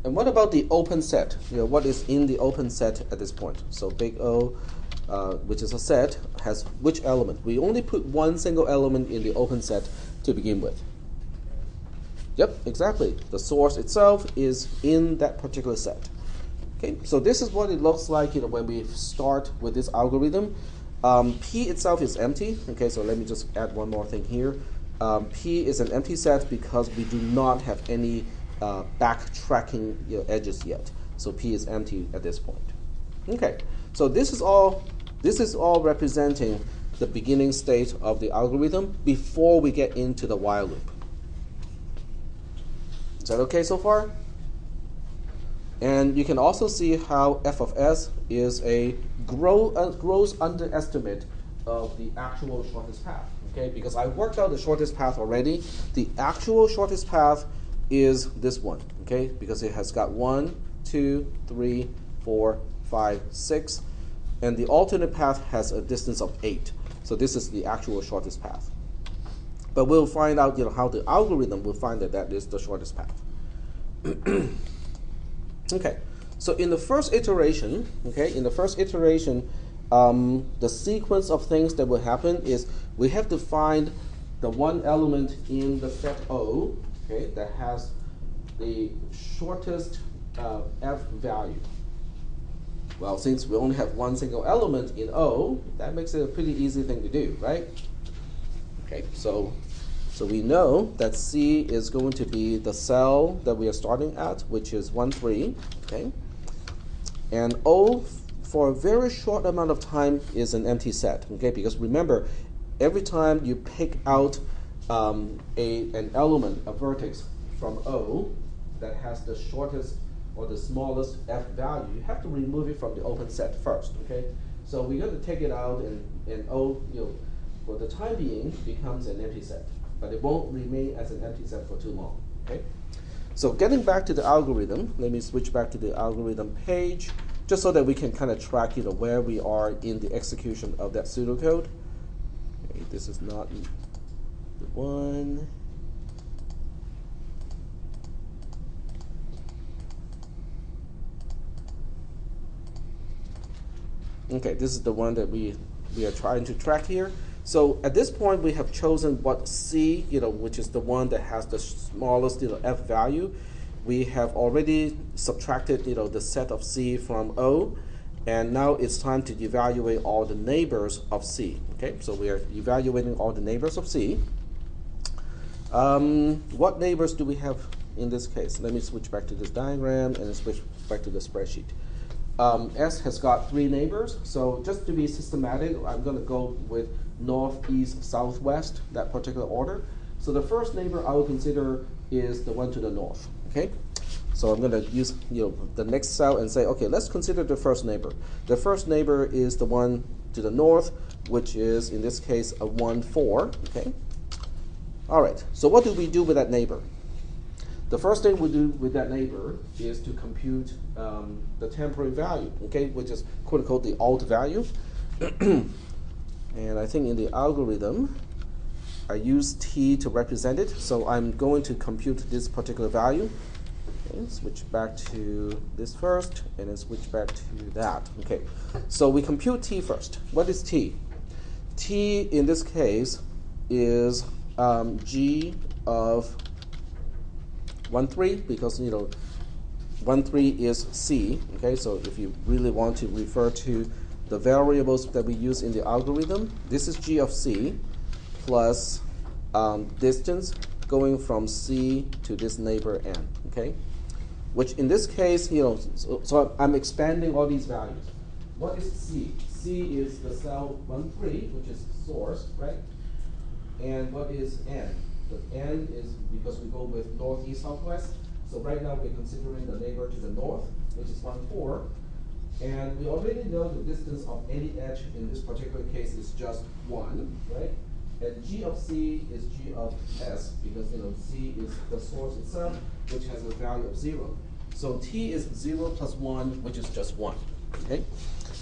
And what about the open set? What is in the open set at this point? So big O, which is a set, has which element? We only put one single element in the open set to begin with. Yep, exactly. The source itself is in that particular set. Okay, so this is what it looks like when we start with this algorithm. P itself is empty. Okay, so let me just add one more thing here. P is an empty set because we do not have any backtracking edges yet. So P is empty at this point. Okay, so this is all representing the beginning state of the algorithm before we get into the while loop. Is that okay so far? And you can also see how f of s is a gross underestimate of the actual shortest path. Okay, because I worked out the shortest path already. The actual shortest path is this one. Okay, because it has got 1, 2, 3, 4, 5, 6, and the alternate path has a distance of 8. So this is the actual shortest path. But we'll find out, how the algorithm will find that is the shortest path. Okay, so in the first iteration, the sequence of things that will happen is we have to find the one element in the set O, okay, that has the shortest f value. Well, since we only have one single element in O, that makes it a pretty easy thing to do, right? Okay, so we know that C is going to be the cell that we are starting at, which is 1, 3, okay? And O, for a very short amount of time, is an empty set, okay? Because remember, every time you pick out an element, a vertex from O that has the shortest or the smallest f value, you have to remove it from the open set first, okay? So we're going to take it out, and O, for the time being, becomes an empty set. But it won't remain as an empty set for too long, okay? So getting back to the algorithm, let me switch back to the algorithm page, just so that we can kind of track, where we are in the execution of that pseudocode. Okay, this is not the one. Okay, this is the one that we are trying to track here. So at this point, we have chosen what C, which is the one that has the smallest, f value. We have already subtracted, the set of C from O, and now it's time to evaluate all the neighbors of C. Okay, so we are evaluating all the neighbors of C. What neighbors do we have in this case? Let me switch back to this diagram and switch back to the spreadsheet. S has got 3 neighbors, so just to be systematic, I'm going to go with north, east, southwest, that particular order. So the first neighbor I will consider is the one to the north, okay? So I'm going to use the next cell and say, okay, let's consider the first neighbor. The first neighbor is the one to the north, which is, in this case, a 1, 4, okay? All right, so what do we do with that neighbor? The first thing we do with that neighbor is to compute the temporary value, okay, which is quote-unquote the alt value. And I think in the algorithm, I use T to represent it, so I'm going to compute this particular value. Okay, switch back to this first, and then switch back to that. Okay, so we compute T first. What is T? T, in this case, is G of 1, 3, because 1, 3 is C. Okay, so if you really want to refer to the variables that we use in the algorithm, this is G of C plus distance going from C to this neighbor N. Okay, which in this case, so I'm expanding all these values. What is C? C is the cell 1, 3, which is source, right? And what is N? The N is because we go with north, east, southwest. So right now we're considering the neighbor to the north, which is 1, 4. And we already know the distance of any edge in this particular case is just 1, right? and g of c is g of s, because c is the source itself, which has a value of 0. So t is 0 plus 1, which is just 1. Okay?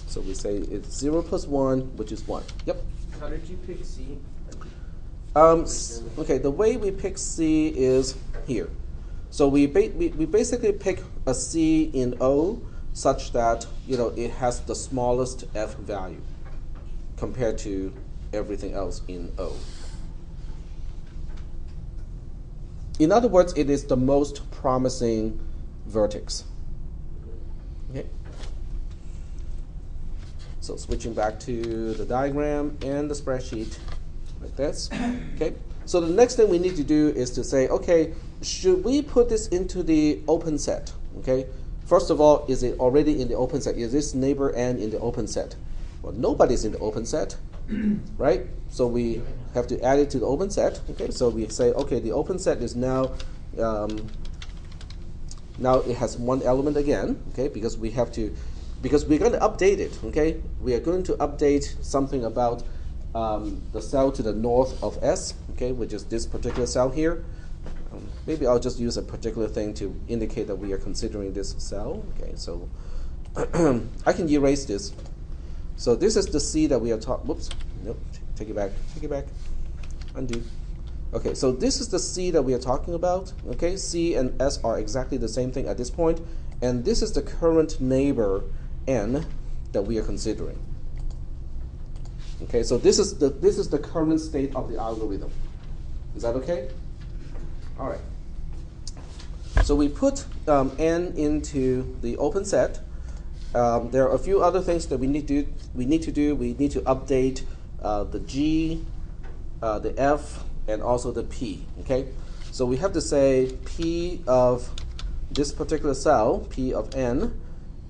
So we say it's 0 plus 1, which is 1. Yep. How did you pick C? Okay, the way we pick C is here. So we basically pick a C in O such that it has the smallest f value compared to everything else in O. In other words, it is the most promising vertex. Okay. So switching back to the diagram and the spreadsheet, like this. Okay. So the next thing we need to do is to say, okay, should we put this into the open set? Okay. First of all, is it already in the open set? Is this neighbor n in the open set? Well, nobody's in the open set, right? So we have to add it to the open set. Okay. So we say, okay, the open set is now now it has one element again. Okay, because we're going to update it. Okay, we are going to update something about the cell to the north of S, okay, which is this particular cell here. Maybe I'll just use a particular thing to indicate that we are considering this cell. Okay, so I can erase this. So this is the C that we are talking. Whoops, nope. Take it back. Undo. Okay, so this is the C that we are talking about. Okay, C and S are exactly the same thing at this point, and this is the current neighbor N that we are considering. Okay, so this is the current state of the algorithm. Is that okay? All right. So we put n into the open set. There are a few other things that we need to do. We need to update the G, the F, and also the P. Okay. So we have to say P of this particular cell, P of n,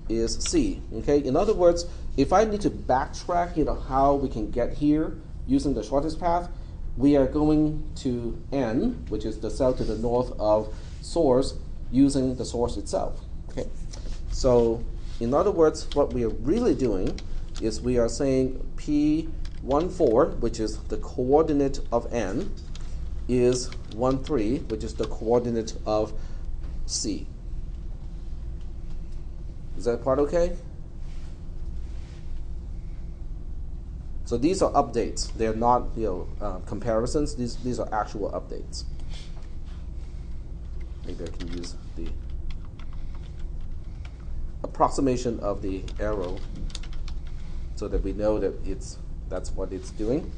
is C. Okay. In other words, if I need to backtrack, how we can get here using the shortest path, we are going to N, which is the cell to the north of source, using the source itself. Okay. So, in other words, what we are really doing is we are saying P14, which is the coordinate of N, is 13, which is the coordinate of C. Is that part okay? So these are updates. They are not comparisons. These are actual updates. Maybe I can use the approximation of the arrow so that we know that that's what it's doing.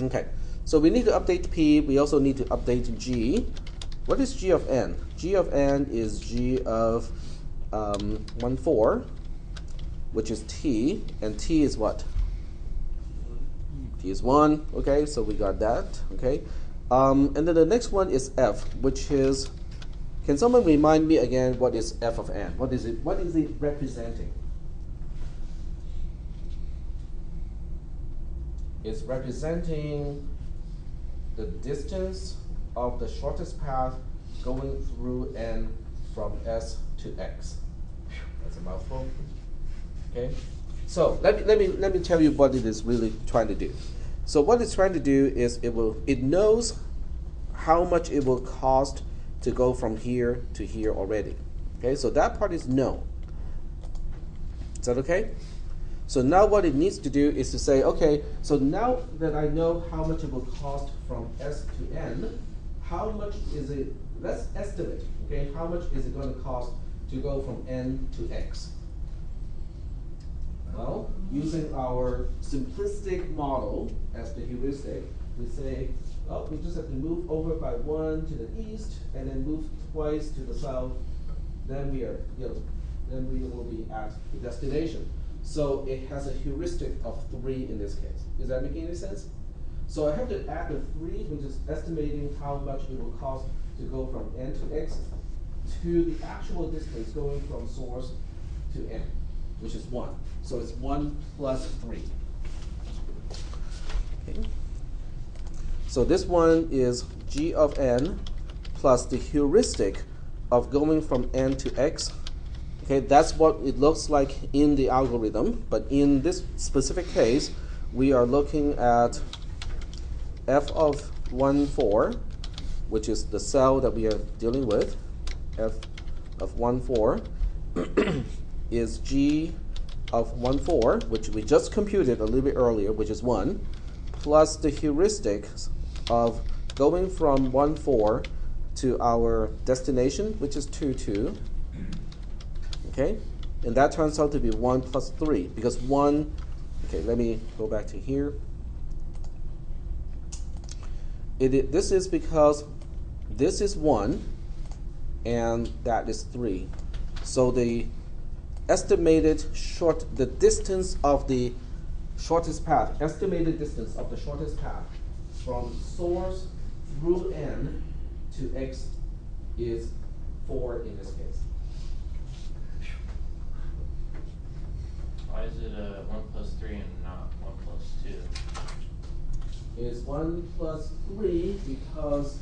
Okay. So we need to update P. We also need to update G. What is G of n? G of n is G of 14, which is T, and T is what? T is 1, okay, so we got that, okay. And then the next one is F, which is, can someone remind me again what is F of n? What is it representing? It's representing the distance of the shortest path going through n from S to X. That's a mouthful, okay. So let me tell you what it is really trying to do. So what it's trying to do is it knows how much it will cost to go from here to here already. Okay, so that part is known. Is that okay? So now what it needs to do is to say, okay, so now that I know how much it will cost from S to N, how much is it, let's estimate, okay, how much is it going to cost to go from N to X? Well, using our simplistic model as the heuristic, we say, oh, we just have to move over by 1 to the east and then move twice to the south. Then we are, then we will be at the destination. So it has a heuristic of 3 in this case. Is that making any sense? So I have to add the 3, which is estimating how much it will cost to go from N to X, to the actual distance going from source to N, which is 1. So it's 1 plus 3. Okay. So this one is G of n plus the heuristic of going from N to X. Okay, that's what it looks like in the algorithm, but in this specific case, we are looking at f of 1, 4, which is the cell that we are dealing with, f of 1, 4, is g of 1, 4, which we just computed a little bit earlier, which is 1, plus the heuristics of going from 1, 4 to our destination, which is 2, 2. Okay? And that turns out to be 1 plus 3, because 1, okay, let me go back to here. This is because this is 1, and that is 3. So the estimated the distance of the shortest path, estimated distance of the shortest path from source through n to x is 4 in this case. Why is it 1 plus 3 and not 1 plus 2? Is 1 plus 3 because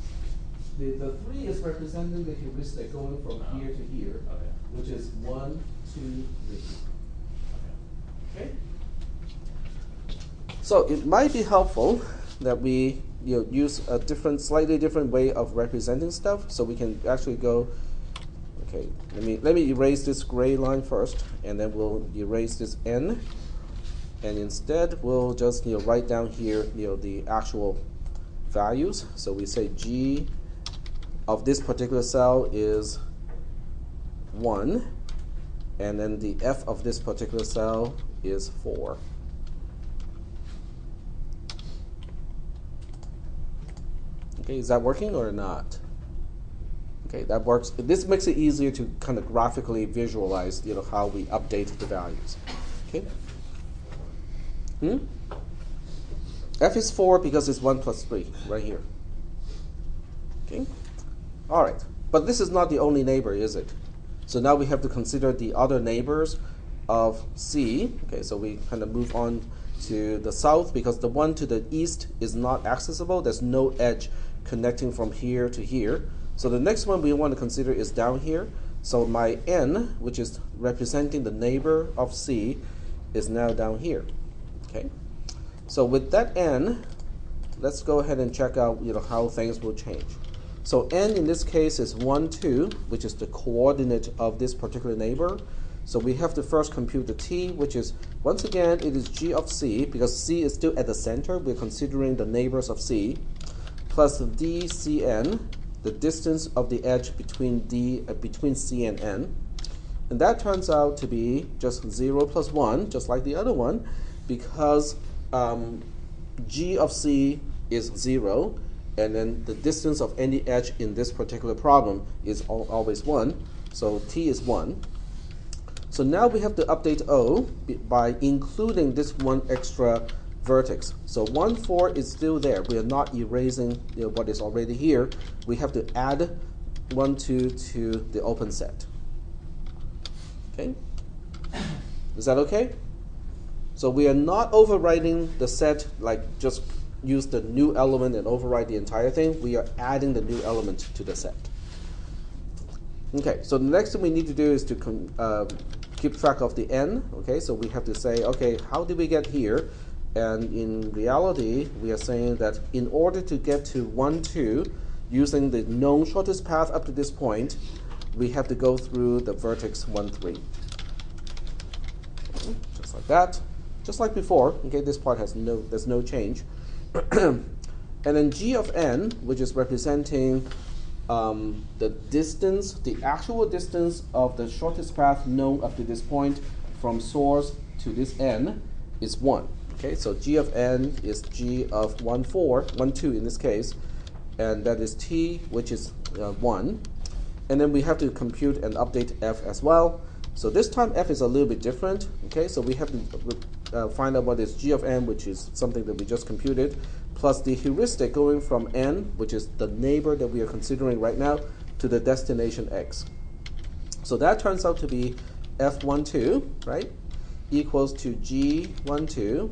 the 3 is representing the heuristic going from here to here, Okay. which is 1, 2, 3. Okay? So it might be helpful that we use a slightly different way of representing stuff, so we can actually go. Okay, let me erase this gray line first, and then we'll erase this n, and instead we'll just write down here the actual values. So we say g of this particular cell is 1, and then the f of this particular cell is 4. Okay, is that working or not? Okay, that works. This makes it easier to kind of graphically visualize, how we update the values. Okay. F is 4 because it's 1 plus 3 right here. Okay. All right, but this is not the only neighbor, is it? So now we have to consider the other neighbors of C. Okay, so we kind of move on to the south because the one to the east is not accessible. There's no edge connecting from here to here. So the next one we want to consider is down here. So my n, which is representing the neighbor of C, is now down here. Okay. So with that n, let's go ahead and check out how things will change. So n in this case is 1, 2, which is the coordinate of this particular neighbor. So we have to first compute the t, which is, once again, it is g of c, because c is still at the center. We're considering the neighbors of c, plus dcn, the distance of the edge between c and n. And that turns out to be just 0 plus 1, just like the other one, because g of c is 0, and then the distance of any edge in this particular problem is always 1, so t is 1. So now we have to update O by including this one extra vertex. So 1, 4 is still there. We are not erasing what is already here. We have to add 1, 2 to the open set. Okay? Is that okay? So we are not overwriting the set, like just use the new element and overwrite the entire thing. We are adding the new element to the set. Okay, so the next thing we need to do is to keep track of the n. Okay, so we have to say, okay, how did we get here? And in reality, we are saying that in order to get to 1, 2, using the known shortest path up to this point, we have to go through the vertex 1, 3. Okay, just like that. Just like before, okay, this part there's no change. And then g of n, which is representing the distance, the actual distance of the shortest path known up to this point from source to this n, is 1. Okay, so g of n is g of 1, 4, 1, 2 in this case, and that is t, which is 1. And then we have to compute and update f as well. So this time f is a little bit different. Okay, so we have to find out what is g of n, which is something that we just computed, plus the heuristic going from n, which is the neighbor that we are considering right now, to the destination x. So that turns out to be f12, right, equals to g12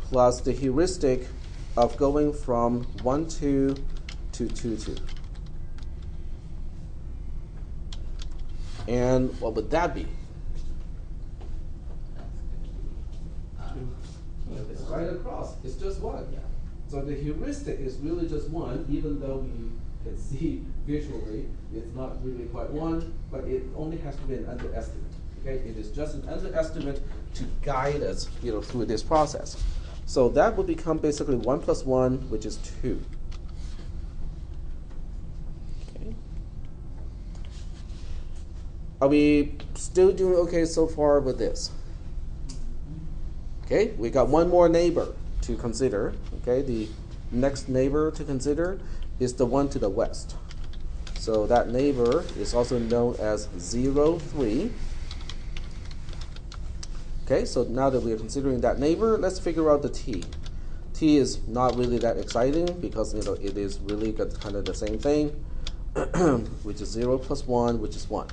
plus the heuristic of going from 1, 2 to 2, 2. And what would that be? It's right across. It's just 1. So the heuristic is really just 1, even though we can see visually it's not really quite 1, but it only has to be an underestimate. Okay, it is just an underestimate to guide us, through this process. So that would become basically 1 plus 1, which is 2. Okay. Are we still doing okay so far with this? Okay, we got one more neighbor to consider. Okay, the next neighbor to consider is the one to the west. So that neighbor is also known as 0, 3. Okay, so now that we are considering that neighbor, let's figure out the t. T is not really that exciting because it is really kind of the same thing, which is 0 plus 1, which is 1.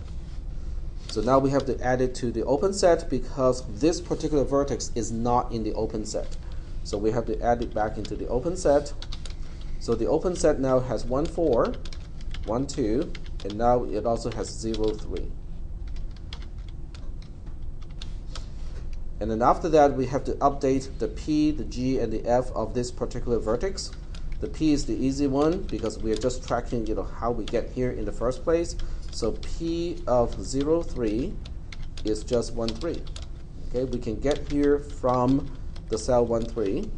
So now we have to add it to the open set because this particular vertex is not in the open set. So we have to add it back into the open set. So the open set now has 1, 4, 1, 2, and now it also has 0, 3. And then after that, we have to update the P, the G, and the F of this particular vertex. The P is the easy one because we are just tracking, how we get here in the first place. So P of 0, 3 is just 1, 3. Okay, we can get here from the cell 1, 3.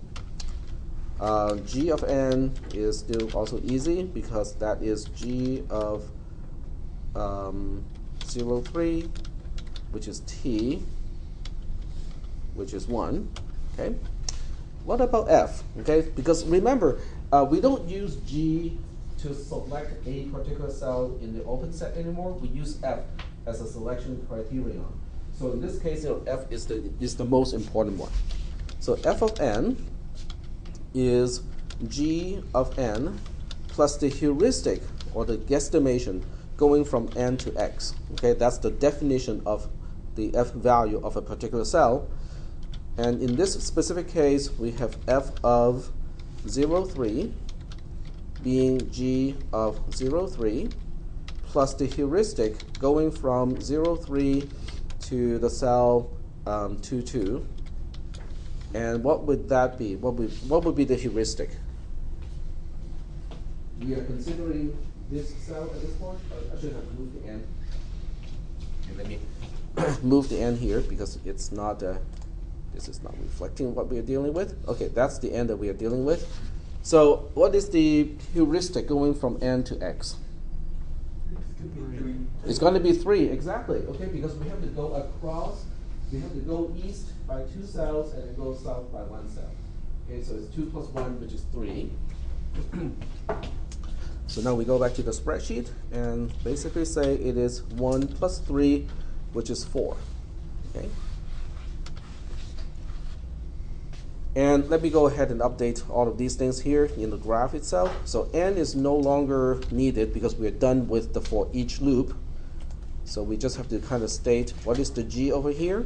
G of n is still also easy because that is G of 0, 3, which is T, which is 1. Okay. What about F? Okay, because remember, we don't use G to select a particular cell in the open set anymore. We use F as a selection criterion. So in this case, F is the most important one. So F of n is G of n plus the heuristic or the guesstimation going from n to x. Okay, that's the definition of the F value of a particular cell. And in this specific case, we have F of 0, 3 being G of 0, 3 plus the heuristic going from 0, 3 to the cell 2, 2. And what would that be? What would be the heuristic? We are considering this cell at this point. I should have moved the n. Okay, let me move the n here because it's not. This is not reflecting what we are dealing with. Okay, that's the n that we are dealing with. So what is the heuristic going from n to x? It's going to be 3, exactly. Okay, because we have to go across. We have to go east by 2 cells and then go south by 1 cell. Okay, so it's 2 plus 1, which is 3. So now we go back to the spreadsheet and basically say it is 1 plus 3, which is 4. Okay. And let me go ahead and update all of these things here in the graph itself. So n is no longer needed because we are done with the for each loop. So we just have to kind of state what is the G over here.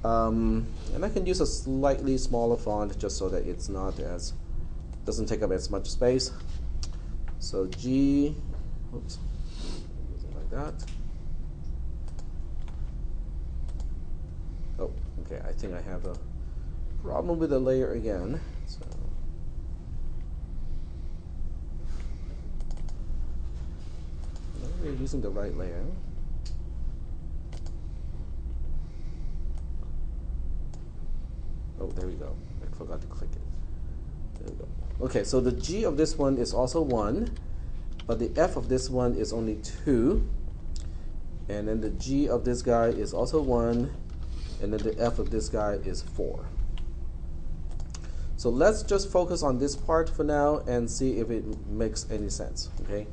And I can use a slightly smaller font just so that it's not as, doesn't take up as much space. So G, oops, like that. Oh, okay, I think I have a problem with the layer again. So we're using the right layer. Oh, there we go. I forgot to click it. There we go. Okay, so the G of this one is also 1, but the F of this one is only 2. And then the G of this guy is also 1, and then the F of this guy is 4. So let's just focus on this part for now and see if it makes any sense, okay?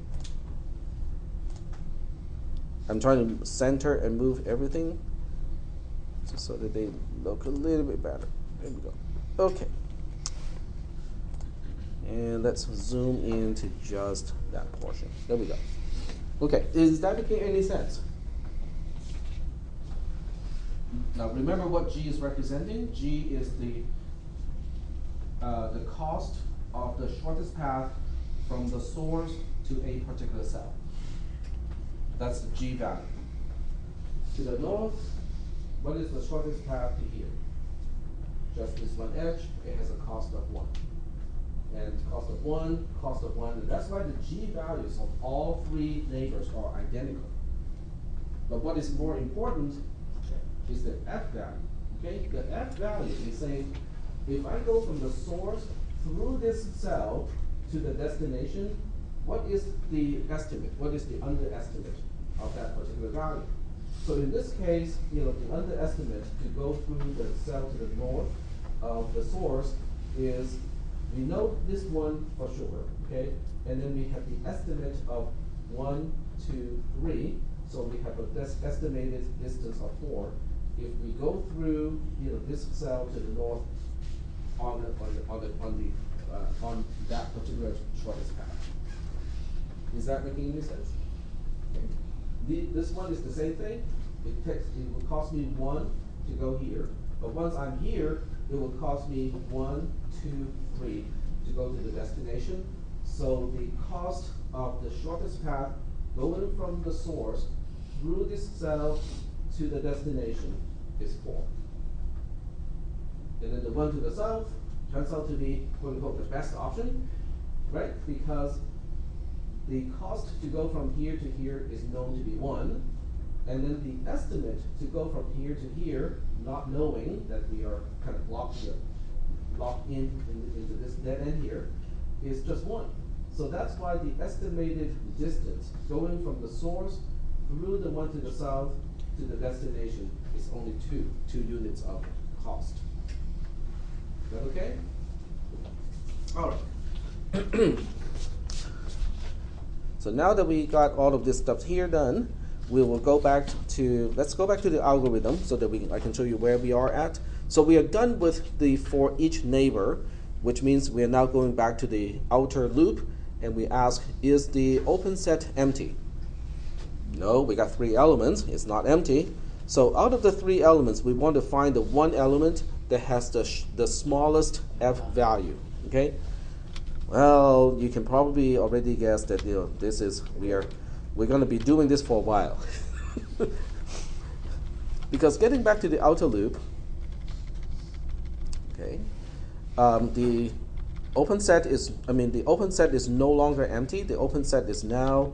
I'm trying to center and move everything just so that they look a little bit better. There we go. Okay. And let's zoom into just that portion. There we go. Okay, is that making any sense? Now remember what G is representing. G is the cost of the shortest path from the source to a particular cell. That's the G value. To the north, what is the shortest path to here? Just this one edge, it has a cost of 1. and cost of 1, cost of 1, and that's why the G values of all 3 neighbors are identical. But what is more important is the F value, okay? The F value is saying, if I go from the source through this cell to the destination, what is the estimate? What is the underestimate of that particular value? So in this case, the underestimate to go through the cell to the north of the source is, we know this one for sure, okay? And then we have the estimate of 1, 2, 3. So we have a estimated distance of 4. If we go through, this cell to the north on that particular shortest path. Is that making any sense? Okay. This one is the same thing. It will cost me 1 to go here, but once I'm here, it will cost me 1, 2, 3 to go to the destination. So the cost of the shortest path going from the source through this cell to the destination is 4. And then the one to the south turns out to be, quote unquote, the best option, right? Because the cost to go from here to here is known to be 1. And then the estimate to go from here to here, not knowing that we are kind of locked into this dead end here, is just 1. So that's why the estimated distance going from the source through the one to the south to the destination is only 2 units of cost. Is that okay? All right. So now that we got all of this stuff here done, we will go back to, let's go back to the algorithm so that I can show you where we are at. So we are done with the for each neighbor, which means we are now going back to the outer loop, and we ask, is the open set empty? No, we got 3 elements, it's not empty. So out of the 3 elements, we want to find the one element that has the smallest F value, okay? Well, you can probably already guess that this is, we're going to be doing this for a while. Because getting back to the outer loop, okay, the open set is no longer empty. The open set is now,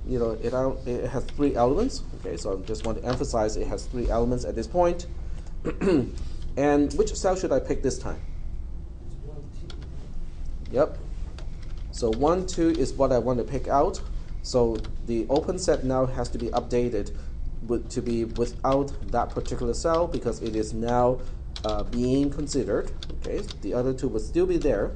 it has 3 elements. Okay, so I just want to emphasize it has 3 elements at this point. And which cell should I pick this time? Yep. So 1, 2 is what I want to pick out. So the open set now has to be updated to be without that particular cell because it is now being considered. Okay, the other 2 will still be there.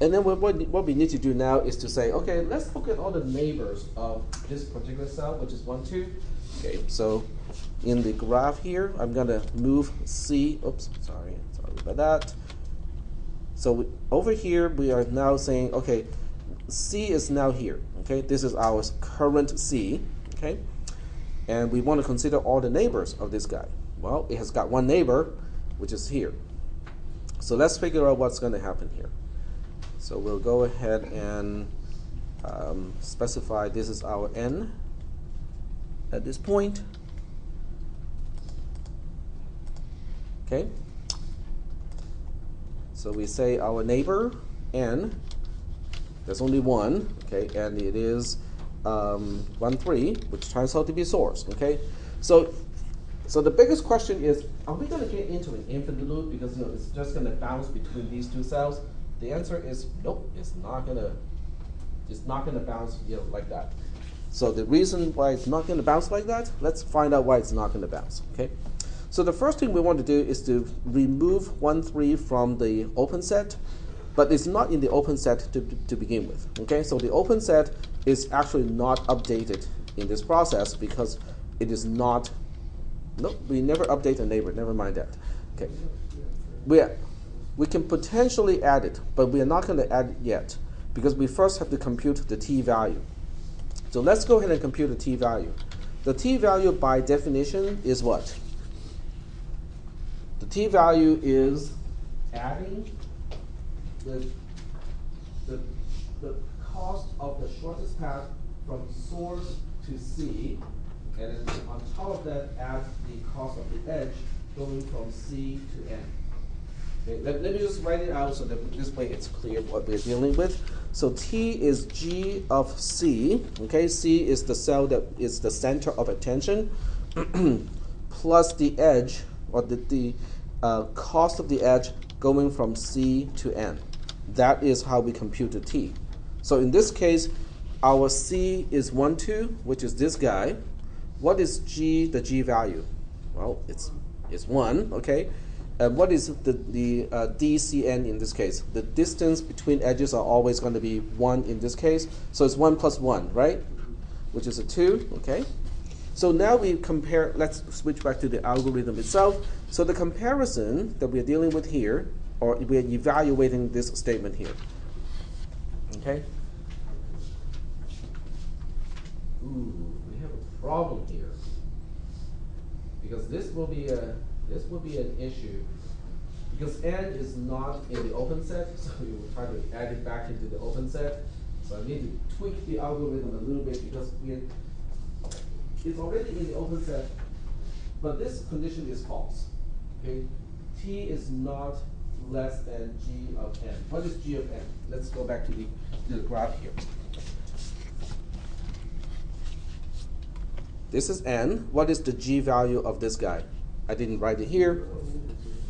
And then what we need to do now is to say, okay, let's look at all the neighbors of this particular cell, which is 1, 2. Okay, so in the graph here, I'm going to move C. Oops, sorry about that. So over here, we are now saying, okay, C is now here. Okay, this is our current C. Okay, and we want to consider all the neighbors of this guy. Well, it has got 1 neighbor, which is here. So let's figure out what's going to happen here. So we'll go ahead and specify this is our N at this point. Okay. So we say our neighbor N, there's only 1, okay, and it is 1, 3, which turns out to be source, okay. So the biggest question is, are we going to get into an infinite loop because it's just going to bounce between these 2 cells? The answer is nope. It's not going to bounce like that. So the reason why it's not going to bounce like that, let's find out why it's not going to bounce. Okay. So the first thing we want to do is to remove 1, 3 from the open set, but it's not in the open set to begin with. Okay. So the open set is actually not updated in this process because it is not. Nope, we never update a neighbor. Never mind that. Okay. We can potentially add it, but we are not going to add it yet because we first have to compute the t value. So let's go ahead and compute the t value. The t value by definition is what? The t value is adding the cost of the shortest path from source to C, and then on top of that add the cost of the edge going from C to N. Okay, let me just write it out so that this way it's clear what we're dealing with. So T is G of C. Okay, C is the cell that is the center of attention, plus the edge, or the cost of the edge going from C to N. That is how we compute the T. So in this case, our C is 1, 2, which is this guy. What is G, the G value? Well, it's 1, okay? And what is the DCN in this case? The distance between edges are always going to be 1 in this case. So it's 1 plus 1, right? Which is a 2, okay? So now we compare, let's switch back to the algorithm itself. So the comparison that we're dealing with here, or we're evaluating this statement here, okay? Ooh, we have a problem here. Because this will be an issue. Because n is not in the open set, so we will try to add it back into the open set. So I need to tweak the algorithm a little bit because it's already in the open set, but this condition is false. Okay, T is not less than G of n. What is G of n? Let's go back to the graph here. This is n. What is the G value of this guy? I didn't write it here.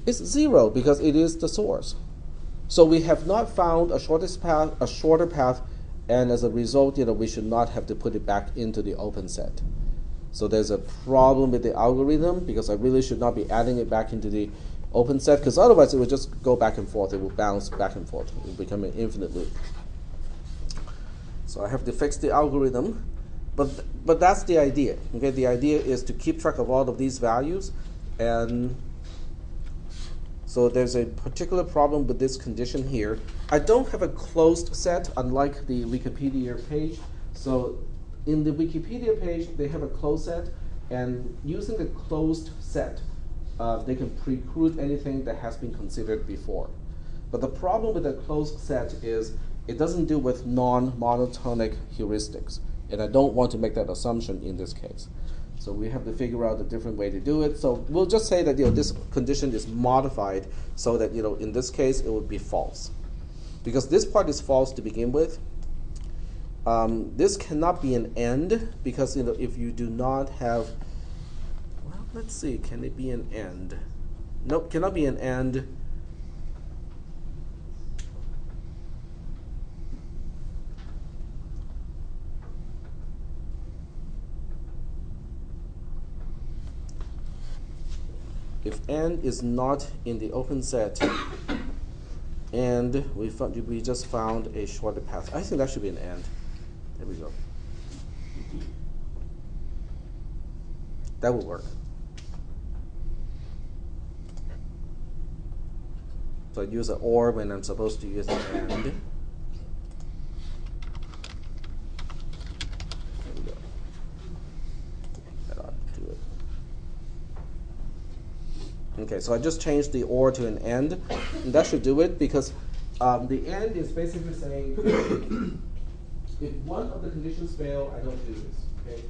It's 0 because it is the source. So we have not found a shorter path, and as a result, we should not have to put it back into the open set. So there's a problem with the algorithm because I really should not be adding it back into the open set, because otherwise it would just go back and forth. It will bounce back and forth. It will become an infinite loop. So I have to fix the algorithm, but that's the idea. Okay, the idea is to keep track of all of these values, and so there's a particular problem with this condition here. I don't have a closed set, unlike the Wikipedia page. So in the Wikipedia page, they have a closed set, and using the closed set, they can preclude anything that has been considered before. But the problem with a closed set is it doesn't deal with non-monotonic heuristics, and I don't want to make that assumption in this case. So we have to figure out a different way to do it. So we'll just say that this condition is modified so that in this case it would be false, because this part is false to begin with. This cannot be an end because if you do not have, well, let's see, can it be an end? Nope, cannot be an end. If n is not in the open set, and we just found a shorter path. I think that should be an and. There we go. That will work. So I use an or when I'm supposed to use an and. There we go. That ought to do it. Okay, so I just changed the or to an and, and that should do it, because the and is basically saying if one of the conditions fail, I don't do this. Okay,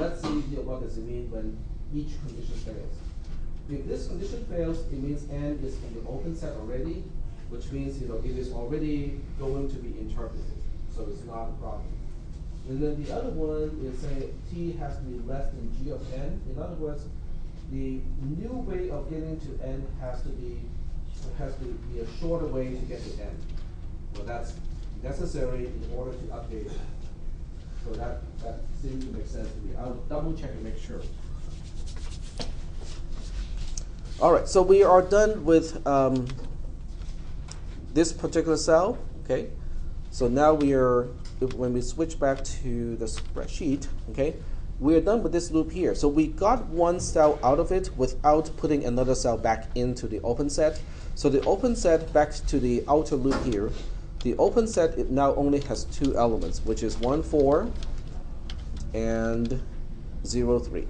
let's see what does it mean when each condition fails. If this condition fails, it means n is in the open set already, which means it is already going to be interpreted, so it's not a problem. And then the other one is saying t has to be less than g of n. In other words, the new way of getting to n has to be a shorter way to get to n. Well, that's necessary in order to update it. So that seems to make sense to me. I'll double check and make sure. All right, so we are done with this particular cell. Okay, so now when we switch back to the spreadsheet, okay, we are done with this loop here. So we got one cell out of it without putting another cell back into the open set. So the open set, back to the outer loop here, the open set, it now only has two elements, which is 1, 4 and 0, 3.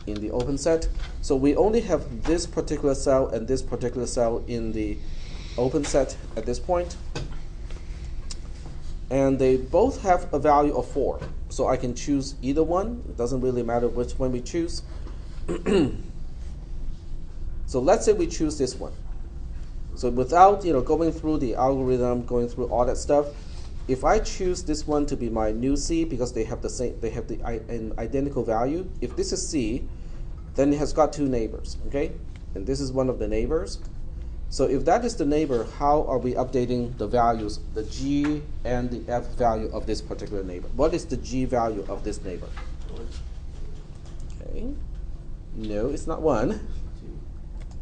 In the open set. So we only have this particular cell and this particular cell in the open set at this point. And they both have a value of 4. So I can choose either one. It doesn't really matter which one we choose. So let's say we choose this one. So without going through the algorithm, going through all that stuff, if I choose this one to be my new C because they have an identical value, if this is C, then it has got two neighbors, okay? And this is one of the neighbors. So if that is the neighbor, how are we updating the values, the G and the F value of this particular neighbor? What is the G value of this neighbor? Okay. No, it's not 1.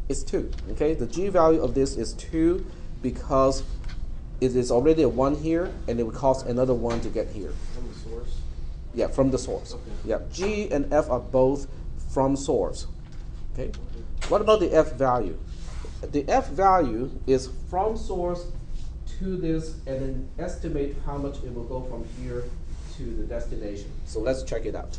It's 2. Okay, the G value of this is 2 because it is already a 1 here, and it would cost another 1 to get here. From the source? Yeah, from the source. Okay. Yeah, G and F are both from source. Okay. What about the F value? The F value is from source to this, and then estimate how much it will go from here to the destination. So let's check it out.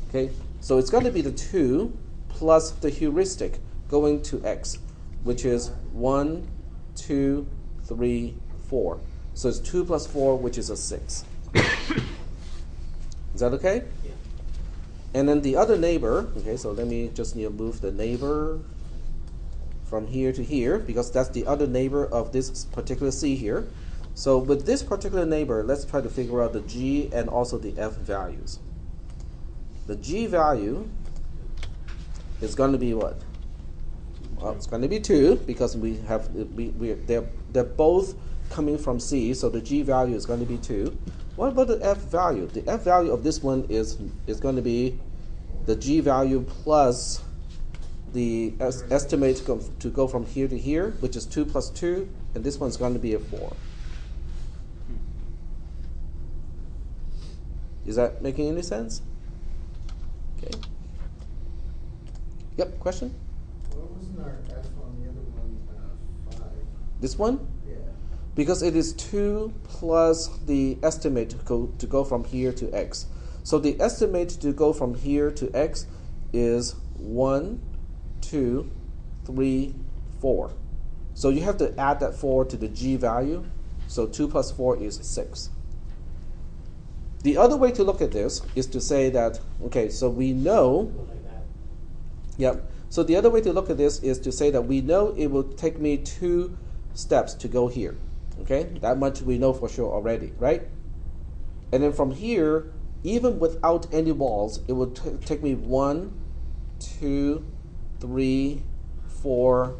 Okay, so it's going to be the 2 plus the heuristic going to x, which is 1, 2, 3, 4. So it's 2 plus 4, which is a 6. Is that okay? Yeah. And then the other neighbor, okay, so let me just move the neighbor from here to here, because that's the other neighbor of this particular C here. So with this particular neighbor, let's try to figure out the G and also the F values. The G value is going to be what? Well, it's going to be 2 because they're both coming from C, so the G value is going to be 2. What about the F value? The F value of this one is going to be the G value plus the estimate to go from here to here, which is 2 plus 2, and this one's going to be a 4. Is that making any sense? Okay. Yep, question? What wasn't our F on the other one, 5? This one? Yeah. Because it is 2 plus the estimate to go from here to x. So the estimate to go from here to x is 1, 2, 3, 4. So you have to add that 4 to the G value. So 2 plus 4 is 6. The other way to look at this is to say that, okay, so we know, yep. So the other way to look at this is to say that we know it will take me 2 steps to go here. Okay, that much we know for sure already, right? And then from here, even without any walls, it will take me 1, 2, 3, 4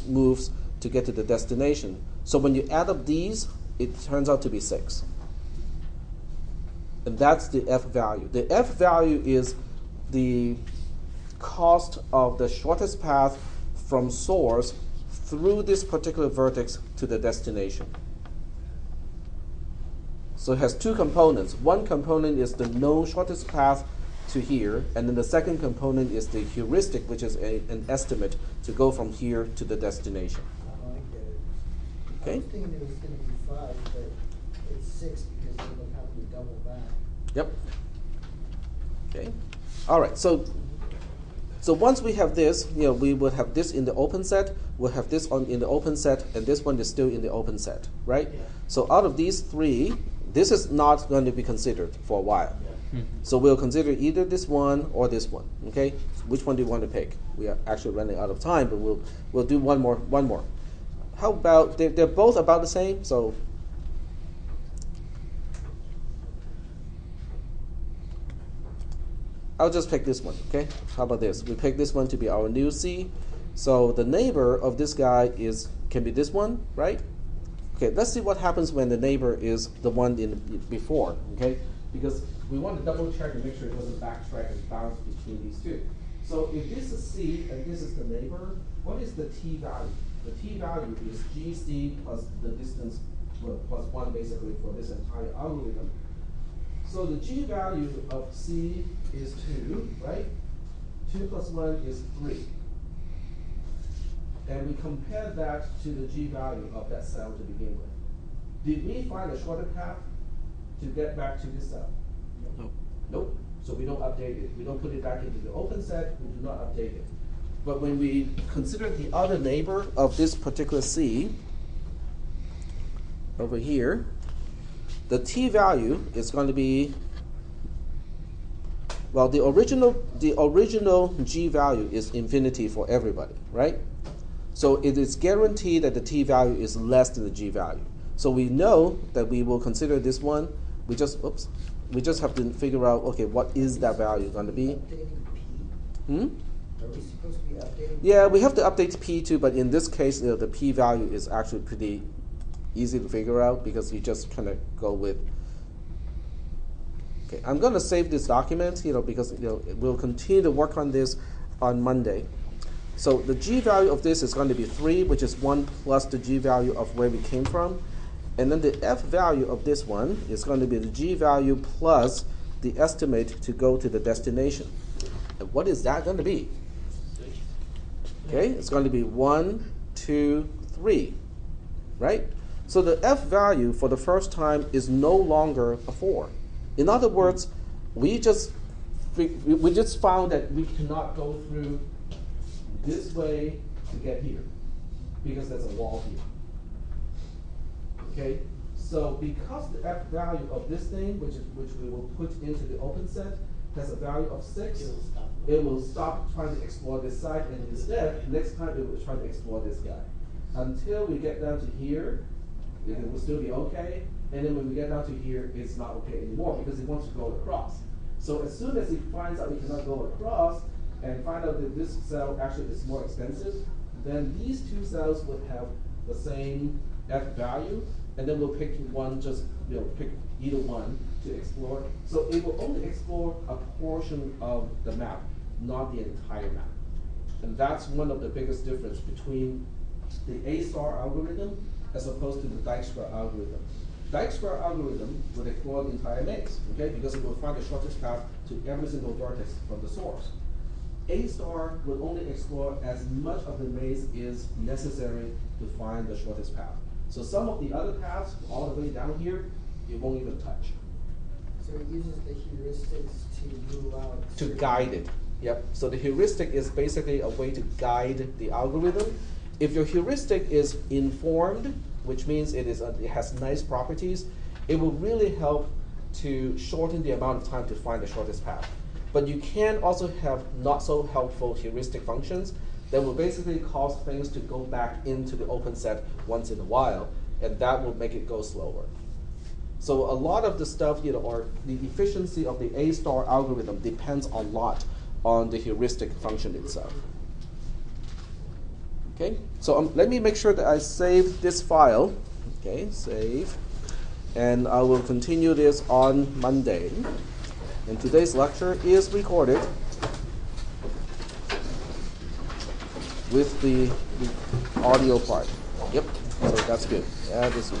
moves to get to the destination. So when you add up these, it turns out to be 6. And that's the F value. The F value is the cost of the shortest path from source through this particular vertex to the destination. So it has 2 components. One component is the known shortest path to here, and then the second component is the heuristic, which is an estimate to go from here to the destination. Oh, I get it. Okay. I was thinking it was going to be 5, but it's 6 because they would have to double back. Yep. Okay. All right. So once we have this, we would have this in the open set. We'll have this in the open set, and this one is still in the open set, right? Yeah. So out of these 3, this is not going to be considered for a while. Yeah. So we'll consider either this one or this one. Okay. Which one do you want to pick? We are actually running out of time, but we'll do one more. How about they're both about the same? So. I'll just pick this one, okay? How about this? We pick this one to be our new C. So the neighbor of this guy can be this one, right? Okay, let's see what happens when the neighbor is the one before, okay? Because we want to double check and make sure it doesn't backtrack and bounce between these 2. So if this is C and this is the neighbor, what is the T value? The T value is GC plus the distance plus 1 basically for this entire algorithm. So the G value of C is 2, right? 2 plus 1 is 3. And we compare that to the G value of that cell to begin with. Did we find a shorter path to get back to this cell? Nope. Nope. So we don't update it. We don't put it back into the open set. We do not update it. But when we consider the other neighbor of this particular C, over here, the T value is going to be, well, the original G value is infinity for everybody, right? So it is guaranteed that the t value is less than the g value. So we know that we will consider this one. We just have to figure out, okay, what is that value going to be? Updating P? Hmm? Are we supposed to be updating? Yeah, we have to update p too, but in this case, the p value is actually pretty easy to figure out because you just kind of go with. Okay, I'm going to save this document, because we'll continue to work on this on Monday. So the g value of this is going to be 3, which is 1 plus the g value of where we came from. And then the f value of this one is going to be the g value plus the estimate to go to the destination. And what is that going to be? Okay, it's going to be 1, 2, 3, right? So the f value for the first time is no longer a 4. In other words, we just found that we cannot go through this way to get here because there's a wall here. Okay, so because the f value of this thing, which we will put into the open set, has a value of 6, it will stop trying to explore this side, and instead, next time it will try to explore this guy. Until we get down to here, it will still be okay, and then when we get down to here, it's not okay anymore because it wants to go across. So as soon as it finds out it cannot go across, and find out that this cell actually is more expensive, then these two cells would have the same f value, and then we'll pick one, just pick either one to explore. So it will only explore a portion of the map, not the entire map. And that's one of the biggest difference between the A-star algorithm as opposed to the Dijkstra algorithm. Dijkstra algorithm would explore the entire maze, okay, because it will find the shortest path to every single vertex from the source. A-star will only explore as much of the maze is necessary to find the shortest path. So some of the other paths, all the way down here, it won't even touch. So it uses the heuristics to rule out. To guide it. Yep. So the heuristic is basically a way to guide the algorithm. If your heuristic is informed, which means it has nice properties, it will really help to shorten the amount of time to find the shortest path. But you can also have not so helpful heuristic functions that will basically cause things to go back into the open set once in a while, and that will make it go slower. So a lot of the stuff, or the efficiency of the A-star algorithm depends a lot on the heuristic function itself. Okay, so let me make sure that I save this file. Okay, save. And I will continue this on Monday. And today's lecture is recorded with the audio part. Yep, so that's good. Add this